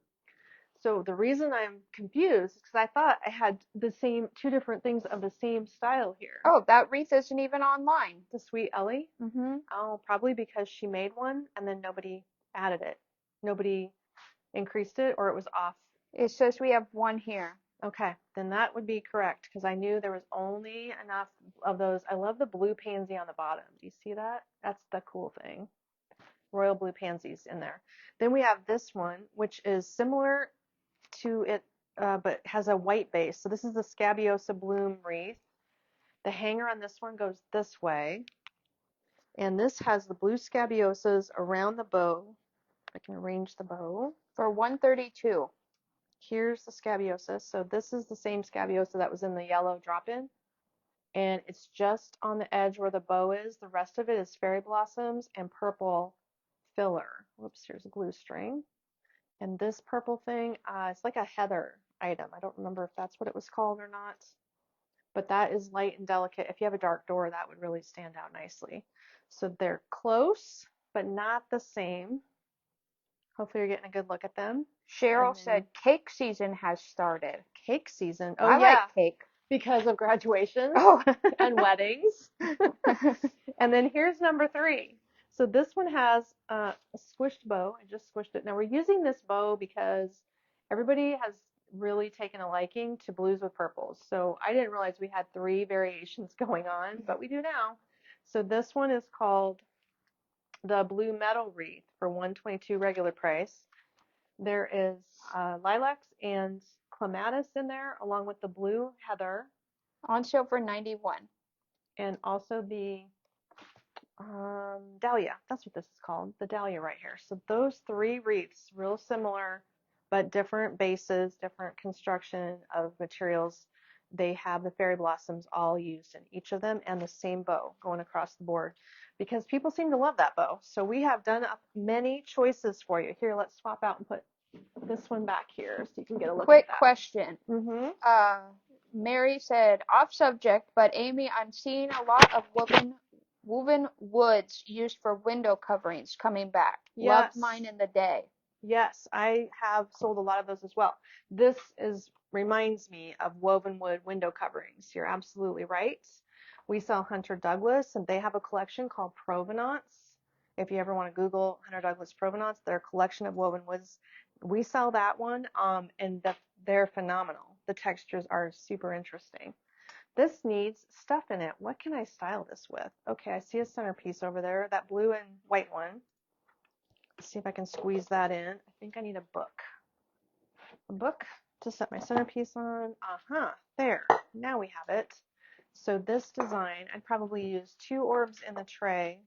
So the reason I'm confused is because I thought I had the same 2 different things of the same style here. Oh, that wreath isn't even online. The Sweet Ellie? Mm-hmm. Oh, probably because she made one and then nobody added it. Nobody increased it, or it was off. It says we have one here. Okay, then that would be correct because I knew there was only enough of those. I love the blue pansy on the bottom. Do you see that? That's the cool thing. Royal blue pansies in there. Then we have this one, which is similar to it, but has a white base. So this is the Scabiosa bloom wreath. The hanger on this one goes this way. And this has the blue scabiosas around the bow. I can arrange the bow. For 132. Here's the scabiosa. So this is the same scabiosa that was in the yellow drop-in. And it's just on the edge where the bow is. The rest of it is fairy blossoms and purple filler. Whoops, here's a glue string. And this purple thing, it's like a heather item. I don't remember if that's what it was called or not. But that is light and delicate. If you have a dark door, that would really stand out nicely. So they're close, but not the same. Hopefully you're getting a good look at them. Cheryl said cake season has started. Cake season. Oh, I yeah. like cake. Because of graduations Oh. and weddings. And then here's number 3. So this one has a squished bow. I just squished it. Now we're using this bow because everybody has really taken a liking to blues with purples. So I didn't realize we had 3 variations going on, but we do now. So this one is called the Blue Metal Wreath for $122 regular price. There is lilacs and clematis in there, along with the blue heather. On sale for 91. And also the dahlia. That's what this is called, the dahlia right here. So those 3 wreaths, real similar, but different bases, different construction of materials. They have the fairy blossoms all used in each of them and the same bow going across the board because people seem to love that bow. So we have done up many choices for you. Here, let's swap out and put this one back here so you can get a look Quick at that. question. Mm-hmm. Mary said, off subject, but Amy, I'm seeing a lot of woven woods used for window coverings coming back. Yes. Loved mine in the day. Yes, I have sold a lot of those as well. This reminds me of woven wood window coverings. You're absolutely right. We sell Hunter Douglas, and they have a collection called Provenance. If you ever want to Google Hunter Douglas Provenance, their collection of woven woods. We sell that one, and they're phenomenal. The textures are super interesting. This needs stuff in it. What can I style this with? Okay, I see a centerpiece over there, that blue and white one. Let's see if I can squeeze that in. I think I need a book. A book to set my centerpiece on. There. Now we have it. So this design, I'd probably use 2 orbs in the tray,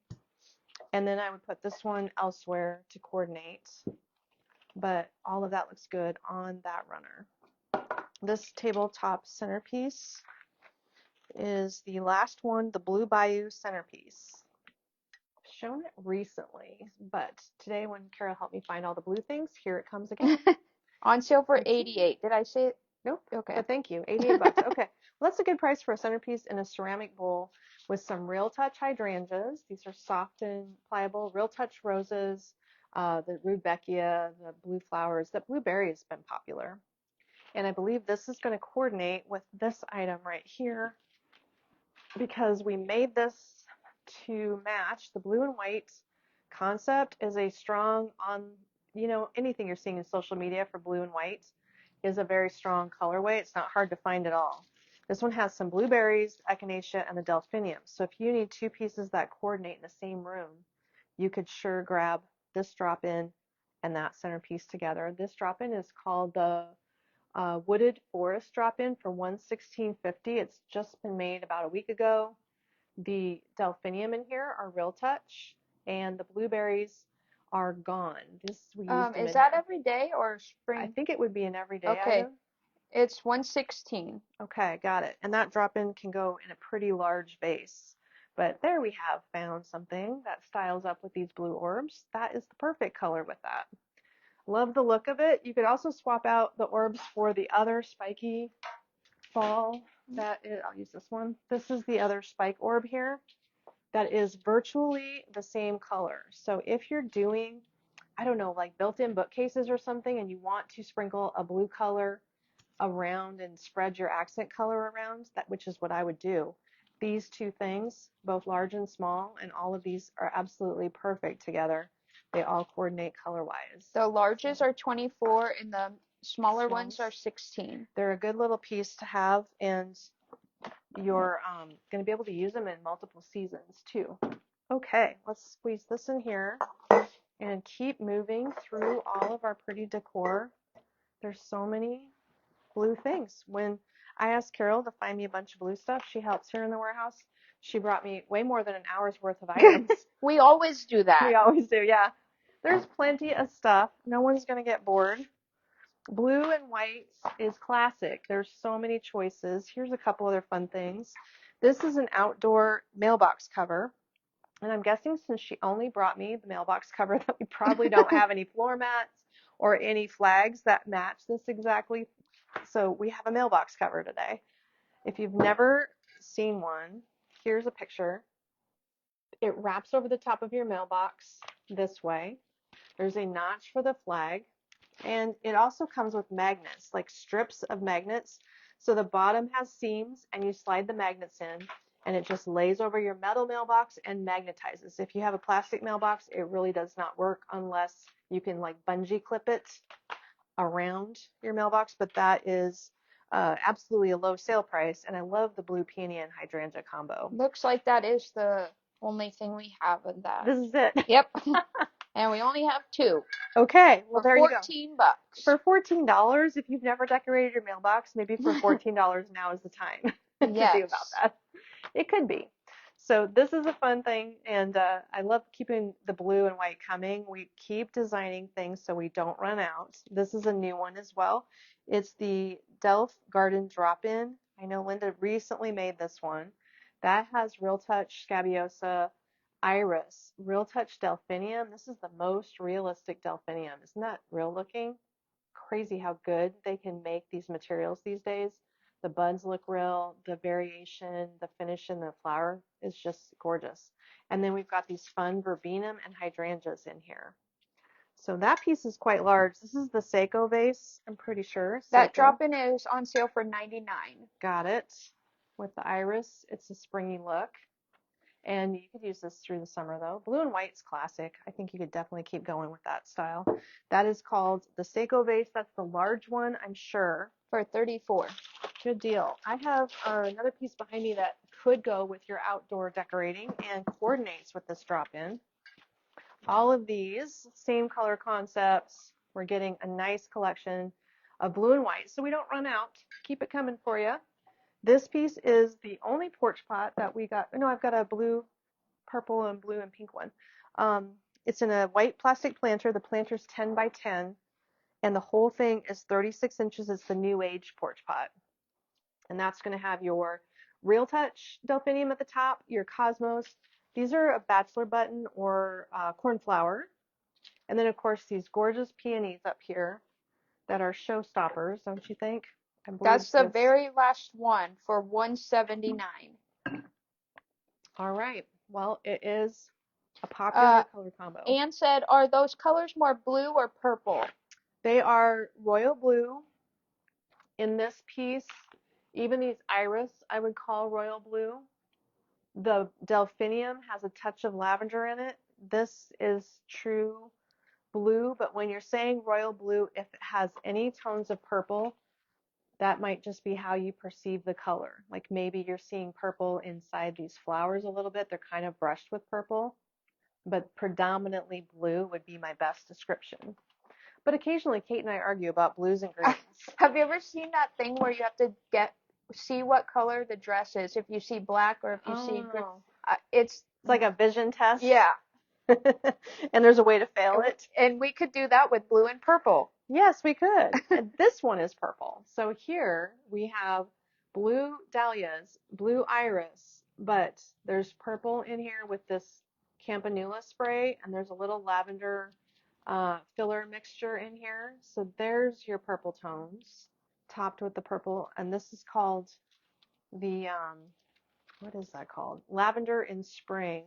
and then I would put this one elsewhere to coordinate. But all of that looks good on that runner. This tabletop centerpiece is the last one, the Blue Bayou centerpiece. I've shown it recently, but today when Carol helped me find all the blue things, here it comes again. On sale for 88. Did I say it? Nope. Okay. But thank you. 88 bucks. Okay. Well, that's a good price for a centerpiece in a ceramic bowl with some Real Touch hydrangeas. These are soft and pliable. Real Touch roses, the rudbeckia, the blue flowers. That blueberry has been popular. And I believe this is going to coordinate with this item right here because we made this to match the blue and white concept is a strong anything you're seeing in social media for blue and white is a very strong colorway. It's not hard to find at all. This one has some blueberries, echinacea, and the delphinium. So if you need two pieces that coordinate in the same room, you could sure grab this drop-in and that centerpiece together. This drop-in is called the Wooded Forest drop-in for $116.50. It's just been made about a week ago. The delphinium in here are Real Touch, and the blueberries are gone. We used them Is in that here. every day or spring? I think it would be an everyday Okay. item. It's 116. Okay, got it. And that drop-in can go in a pretty large vase. But there we have found something that styles up with these blue orbs. That is the perfect color with that. Love the look of it. You could also swap out the orbs for the other spiky fall. I'll use this one. This is the other spike orb here that is virtually the same color. So if you're doing, I don't know, like built-in bookcases or something, and you want to sprinkle a blue color around and spread your accent color around, which is what I would do. These two things, both large and small, and all of these are absolutely perfect together. They all coordinate color-wise. The larges are 24 and the smaller ones are 16. They're a good little piece to have, and you're going to be able to use them in multiple seasons too. Okay, let's squeeze this in here and keep moving through all of our pretty decor. There's so many blue things. When I asked Carol to find me a bunch of blue stuff, she helps here in the warehouse. She brought me way more than an hour's worth of items. We always do that. We always do, yeah. There's plenty of stuff. No one's going to get bored. Blue and white is classic. There's so many choices. Here's a couple other fun things. This is an outdoor mailbox cover. And I'm guessing since she only brought me the mailbox cover that we probably don't have any floor mats or any flags that match this exactly. So we have a mailbox cover today. If you've never seen one, here's a picture. It wraps over the top of your mailbox this way. There's a notch for the flag. And it also comes with magnets, like strips of magnets. So the bottom has seams and you slide the magnets in and it just lays over your metal mailbox and magnetizes. If you have a plastic mailbox, it really does not work unless you can like bungee clip it around your mailbox, but that is absolutely a low sale price. And I love the blue peony and hydrangea combo. Looks like that is the only thing we have in that. This is it. Yep. And we only have two. Okay, well there you go. For $14. For $14, if you've never decorated your mailbox, maybe for $14 now is the time to do about that. It could be. So this is a fun thing, and I love keeping the blue and white coming. We keep designing things so we don't run out. This is a new one as well. It's the Delph Garden Drop-In. I know Linda recently made this one. That has Real Touch Scabiosa Iris, Real Touch Delphinium. This is the most realistic delphinium. Isn't that real looking? Crazy how good they can make these materials these days. The buds look real, the variation, the finish in the flower is just gorgeous. And then we've got these fun verbena and hydrangeas in here. So that piece is quite large. This is the Seiko vase, I'm pretty sure. That drop-in is on sale for $99. Got it. With the iris, it's a springy look. And you could use this through the summer though. Blue and white's classic. I think you could definitely keep going with that style. That is called the Seiko vase. That's the large one, I'm sure. For $34. Good deal. I have another piece behind me that could go with your outdoor decorating and coordinates with this drop-in. All of these, same color concepts. We're getting a nice collection of blue and white so we don't run out. Keep it coming for you. This piece is the only porch pot that we got. No, I've got a blue, purple, and blue and pink one. It's in a white plastic planter. The planter's 10 by 10, and the whole thing is 36 inches. It's the New Age porch pot. And that's going to have your Real Touch delphinium at the top, your Cosmos. These are a bachelor button or cornflower. And then, of course, these gorgeous peonies up here that are showstoppers, don't you think? That's the very last one for $179. All right. Well, it is a popular color combo. Anne said, are those colors more blue or purple? They are royal blue in this piece. Even these iris, I would call royal blue. The delphinium has a touch of lavender in it. This is true blue, but when you're saying royal blue, if it has any tones of purple, that might just be how you perceive the color. Like maybe you're seeing purple inside these flowers a little bit. They're kind of brushed with purple, but predominantly blue would be my best description. But occasionally Kate and I argue about blues and greens. Have you ever seen that thing where you have to see what color the dress is? If you see black or if you see green, it's like a vision test. Yeah. And there's a way to fail it. And we could do that with blue and purple. Yes, we could. And this one is purple. So here we have blue dahlias, blue iris, but there's purple in here with this campanula spray, and there's a little lavender filler mixture in here. So there's your purple tones topped with the purple, and this is called the, what is that called? Lavender in Spring.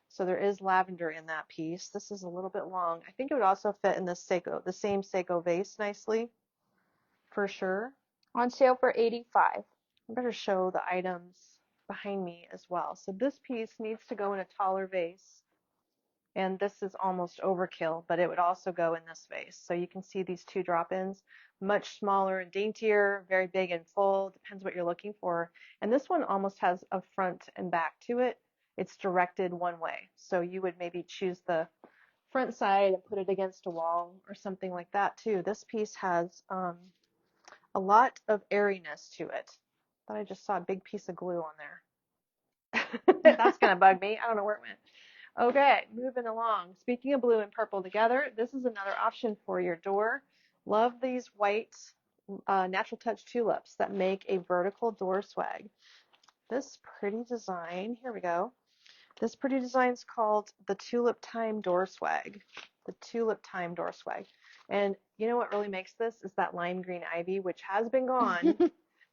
So there is lavender in that piece. This is a little bit long. I think it would also fit in the same Seiko vase nicely, for sure. On sale for $85. I better show the items behind me as well. So this piece needs to go in a taller vase, and this is almost overkill, but it would also go in this vase. So you can see these two drop-ins, much smaller and daintier, very big and full, depends what you're looking for. And this one almost has a front and back to it. It's directed one way. So you would maybe choose the front side and put it against a wall or something like that too. This piece has a lot of airiness to it. Thought I just saw a big piece of glue on there. That's gonna bug me. I don't know where it went. Okay, moving along. Speaking of blue and purple together, this is another option for your door. Love these white natural touch tulips that make a vertical door swag. This pretty design, here we go. This pretty design is called the Tulip Time Door Swag. The Tulip Time Door Swag. And you know what really makes this is that lime green ivy, which has been gone.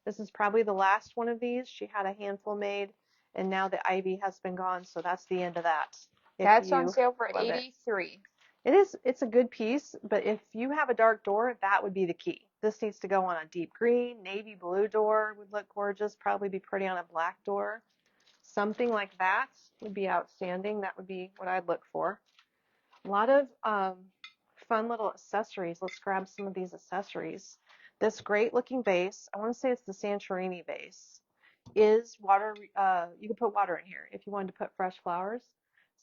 This is probably the last one of these. She had a handful made, and now the ivy has been gone, so that's the end of that. That's on sale for $83. It's a good piece, but if you have a dark door, that would be the key. This needs to go on a deep green, navy blue door would look gorgeous, probably be pretty on a black door. Something like that would be outstanding. That would be what I'd look for. A lot of fun little accessories. Let's grab some of these accessories. This great looking vase, I want to say it's the Santorini vase, is water, you can put water in here if you wanted to put fresh flowers.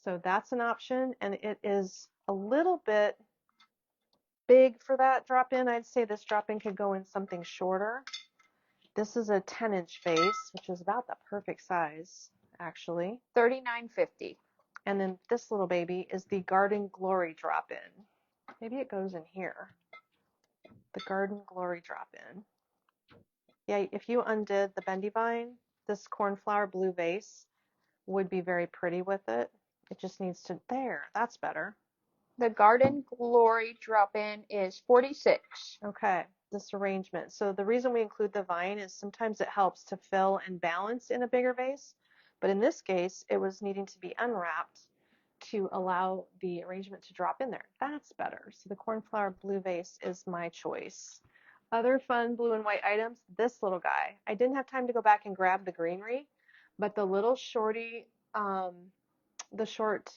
So that's an option, and it is a little bit big for that drop-in. I'd say this drop-in could go in something shorter. This is a 10-inch vase, which is about the perfect size, actually. $39.50. And then this little baby is the Garden Glory drop-in. Maybe it goes in here. The Garden Glory drop-in. Yeah, if you undid the bendy vine, this cornflower blue vase would be very pretty with it. It just needs to, there, that's better. The Garden Glory drop-in is $46. Okay, this arrangement. So the reason we include the vine is sometimes it helps to fill and balance in a bigger vase, but in this case, it was needing to be unwrapped to allow the arrangement to drop in there. That's better. So the cornflower blue vase is my choice. Other fun blue and white items, this little guy. I didn't have time to go back and grab the greenery, but the little shorty, the short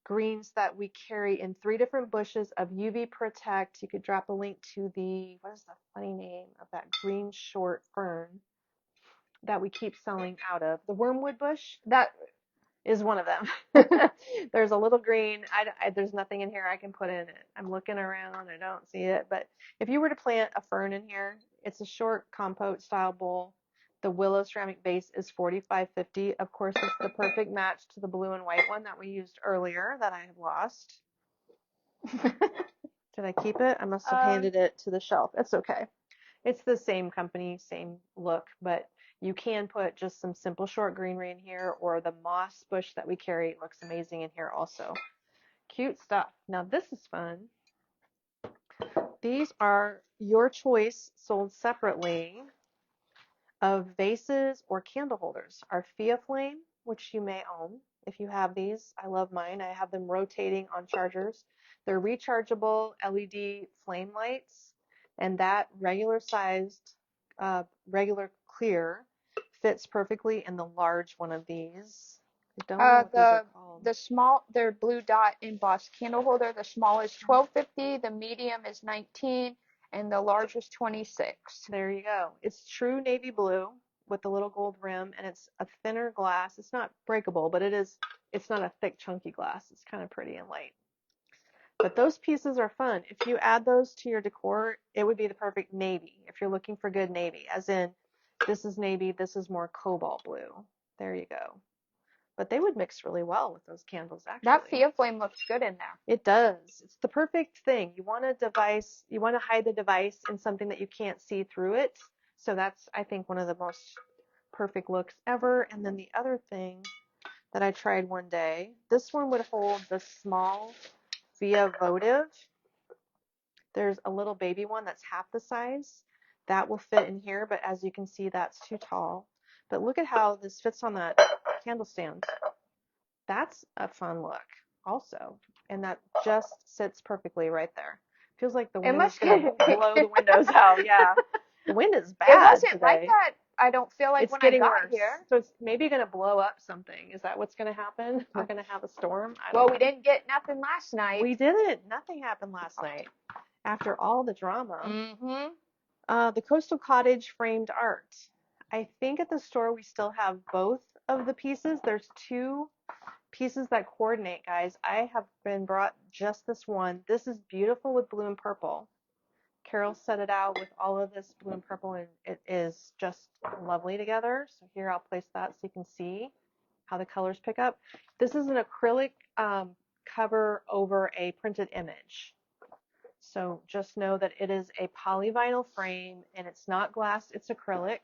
greens that we carry in 3 different bushes of UV Protect. You could drop a link to the, what is the funny name of that green short fern that we keep selling out of? The wormwood bush? That is one of them. There's a little green. There's nothing in here I can put in it. I'm looking around. I don't see it. But if you were to plant a fern in here, it's a short compote style bowl. The willow ceramic vase is $45.50. Of course, it's the perfect match to the blue and white one that we used earlier that I have lost. Did I keep it? I must have handed it to the shelf. It's okay. It's the same company, same look, but you can put just some simple short greenery in here, or the moss bush that we carry looks amazing in here also. Cute stuff. Now this is fun. These are your choice, sold separately, of vases or candle holders. Our Fia Flame, which you may own if you have these. I love mine. I have them rotating on chargers. They're rechargeable LED flame lights, and that regular sized, regular clear fits perfectly in the large one of these. I don't know what these are called. Their blue dot embossed candle holder. The small is $12.50. The medium is $19, and the large is $26. There you go. It's true navy blue with the little gold rim, and it's a thinner glass. It's not breakable, but it's not a thick, chunky glass. It's kind of pretty and light. But those pieces are fun. If you add those to your decor, it would be the perfect navy if you're looking for good navy, as in this is navy, this is more cobalt blue. There you go. But they would mix really well with those candles, actually. That Fia Flame looks good in there. It does. It's the perfect thing. You want to hide the device in something that you can't see through it. So that's, I think, one of the most perfect looks ever. And then the other thing that I tried one day, this one would hold the small Fia votive. There's a little baby one that's half the size. That will fit in here, but as you can see, that's too tall. But look at how this fits on that candle stand. That's a fun look also. And that just sits perfectly right there. Feels like the wind is going to blow the windows out. Yeah. The wind is bad It wasn't today. like that, I don't feel like, it's when getting I got worse. here. So it's maybe going to blow up something. Is that what's going to happen? We're going to have a storm? Well, we didn't get nothing last night. We didn't. Nothing happened last night after all the drama. Mm-hmm. The Coastal Cottage framed art. I think at the store we still have both of the pieces. There's two pieces that coordinate, guys. I have been brought just this one. This is beautiful with blue and purple. Carol set it out with all of this blue and purple, and it is just lovely together. So here I'll place that so you can see how the colors pick up. This is an acrylic cover over a printed image. So just know that it is a polyvinyl frame, and it's not glass, it's acrylic.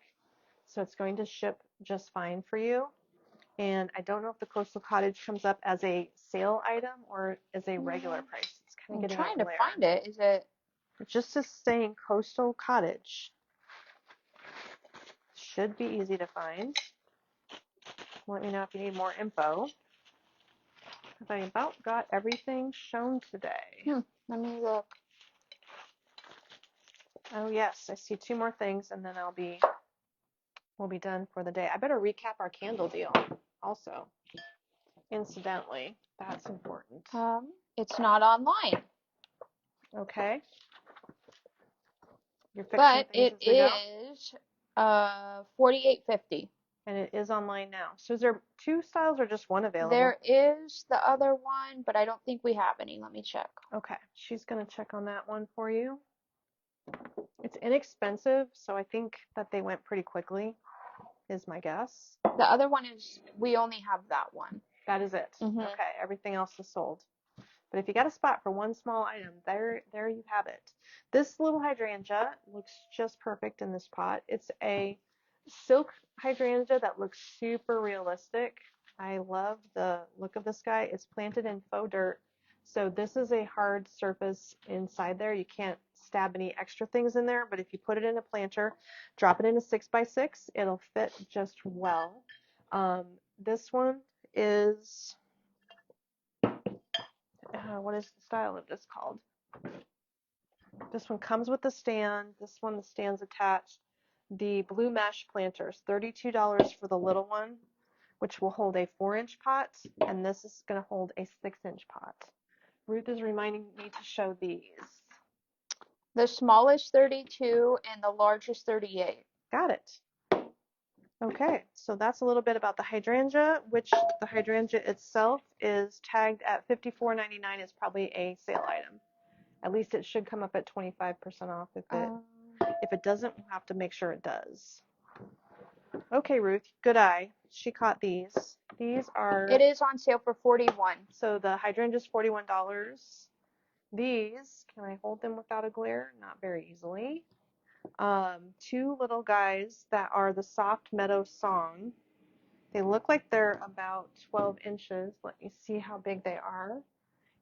So it's going to ship just fine for you. And I don't know if the Coastal Cottage comes up as a sale item or as a regular price. It's kind of getting I'm trying to find it. Is it? It's just saying Coastal Cottage. Should be easy to find. Let me know if you need more info. Because I about got everything shown today. Let me look. Oh yes, I see two more things, and then we'll be done for the day. I better recap our candle deal also. Incidentally, that's important. It's not online. Okay. You're fixing But things it is $48.50. And it is online now. So is there two styles or just one available? There is the other one, but I don't think we have any. Let me check. Okay, she's gonna check on that one for you. It's inexpensive, so I think that they went pretty quickly, is my guess. The other one is, we only have that one. That is it. Okay, everything else is sold. But if you got a spot for one small item, there you have it. This little hydrangea looks just perfect in this pot. It's a silk hydrangea that looks super realistic. I love the look of this guy. It's planted in faux dirt. So this is a hard surface inside there. You can't stab any extra things in there, but if you put it in a planter, drop it in a 6x6, it'll fit just well. This one is, what is the style of this called? This one comes with the stand. This one, the stand's attached. The blue mesh planters, $32 for the little one, which will hold a 4-inch pot, and this is going to hold a 6-inch pot. Ruth is reminding me to show these. The small is 32 and the large is 38. Got it. Okay, so that's a little bit about the hydrangea, which the hydrangea itself is tagged at $54.99. It's probably a sale item. At least it should come up at 25% off. If it doesn't, we'll have to make sure it does. Okay, Ruth, good eye. She caught these. These are... It is on sale for $41. So the hydrangea is $41. These, can I hold them without a glare? Not very easily. Two little guys that are the Soft Meadow Song. They look like they're about 12 inches. Let me see how big they are.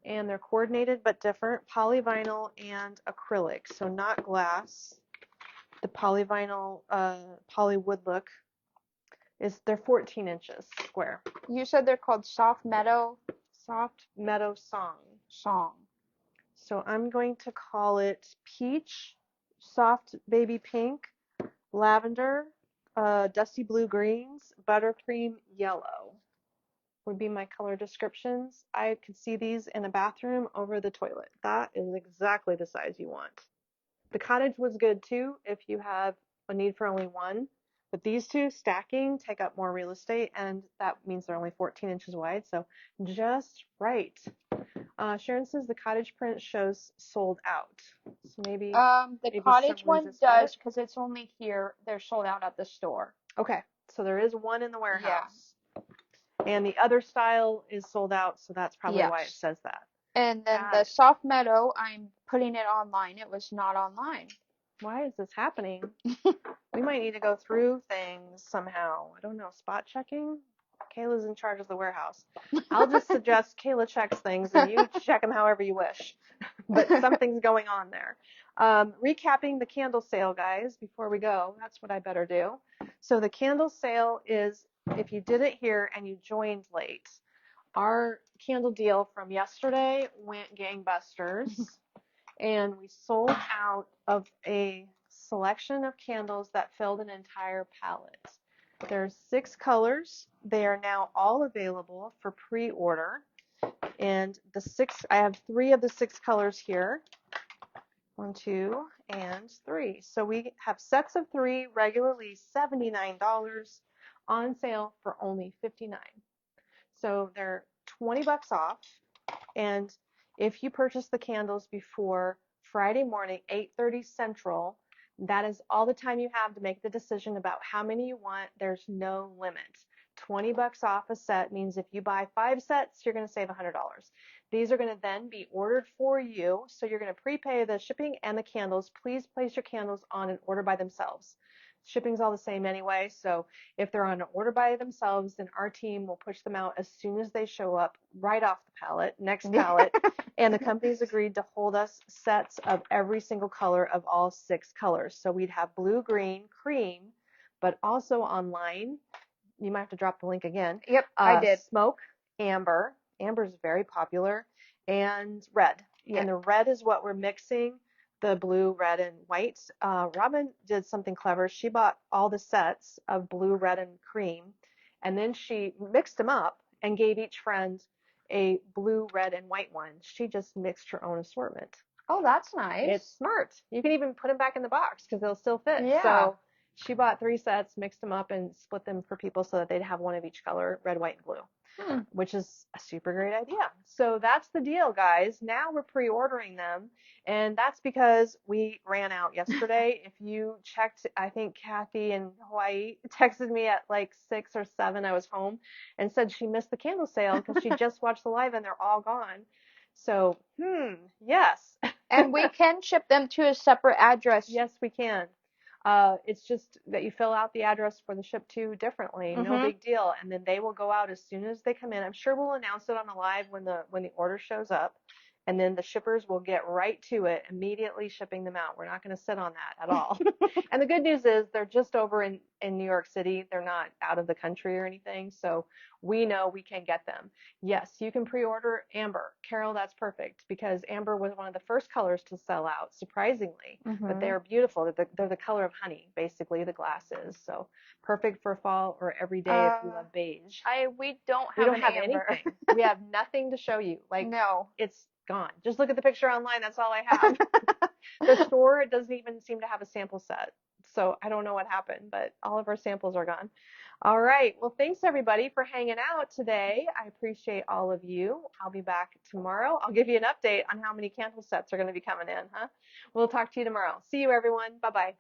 And they're coordinated but different, polyvinyl and acrylic, so not glass. The polyvinyl polywood look they're 14 inches square. You said they're called Soft Meadow Song. So I'm going to call it peach, soft baby pink, lavender, dusty blue greens, buttercream yellow. would be my color descriptions. I could see these in a bathroom over the toilet. That is exactly the size you want. The cottage was good too if you have a need for only one, but these two stacking take up more real estate, and that means they're only 14 inches wide, so just right. Sharon says the cottage print shows sold out, so maybe The maybe cottage someone one just got it. does because it's only here. They're sold out at the store. Okay, so there is one in the Yeah. warehouse, and the other style is sold out, so that's probably why it Yes. says that. And then Got the it. soft meadow, I'm putting it online. It was not online. Why is this happening? We might need to go through things somehow. I don't know, spot checking? Kayla's in charge of the warehouse. I'll just suggest Kayla checks things and you check them however you wish. But something's going on there. Recapping the candle sale, guys, before we go. That's what I better do. So the candle sale is, if you did it here and you joined late, our candle deal from yesterday went gangbusters. And we sold out of a selection of candles that filled an entire palette. There's 6 colors. They are now all available for pre-order. And I have 3 of the 6 colors here. 1, 2, and 3. So we have sets of 3, regularly $79, on sale for only $59. So they're 20 bucks off. And if you purchase the candles before Friday morning, 8:30 Central, that is all the time you have to make the decision about how many you want. There's no limit. 20 bucks off a set means if you buy 5 sets, you're going to save $100. These are going to then be ordered for you. So you're going to prepay the shipping and the candles. Please place your candles on an order by themselves. Shipping's all the same anyway, so if they're on an order by themselves, then our team will push them out as soon as they show up, right off the pallet, next pallet. And the company's agreed to hold us sets of every single color of all 6 colors. So we'd have blue, green, cream, but also online, you might have to drop the link again. Yep, I did. Smoke, amber. Amber is very popular, and red. Yeah. And the red is what we're mixing, the blue, red, and white. Robin did something clever. She bought all the sets of blue, red, and cream, and then she mixed them up and gave each friend a blue, red, and white one. She just mixed her own assortment. Oh, that's nice. It's smart. You can even put them back in the box because they'll still fit. Yeah. So she bought 3 sets, mixed them up, and split them for people so that they'd have one of each color, red, white, and blue, which is a super great idea. So that's the deal, guys. Now we're pre-ordering them, and that's because we ran out yesterday. If you checked, I think Kathy in Hawaii texted me at like 6 or 7. I was home and said she missed the candle sale because she just watched the live and they're all gone. So, yes. And we can ship them to a separate address. Yes, we can. It's just that you fill out the address for the ship to differently. No big deal. And then they will go out as soon as they come in. I'm sure we'll announce it on the live when the order shows up. And then the shippers will get right to it, immediately shipping them out. We're not going to sit on that at all. And the good news is they're just over in New York City. They're not out of the country or anything. So we know we can get them. Yes, you can pre-order amber. Carol, that's perfect because amber was one of the first colors to sell out, surprisingly. But they're beautiful. They're the color of honey, basically, the glasses. So perfect for fall or every day if you love beige. We don't have We don't an have amber. anything. We have nothing to show you. Like, No. it's gone. Just look at the picture online. That's all I have. The store doesn't even seem to have a sample set. So I don't know what happened, but all of our samples are gone. All right. Well, thanks everybody for hanging out today. I appreciate all of you. I'll be back tomorrow. I'll give you an update on how many candle sets are going to be coming in, huh? We'll talk to you tomorrow. See you everyone. Bye-bye.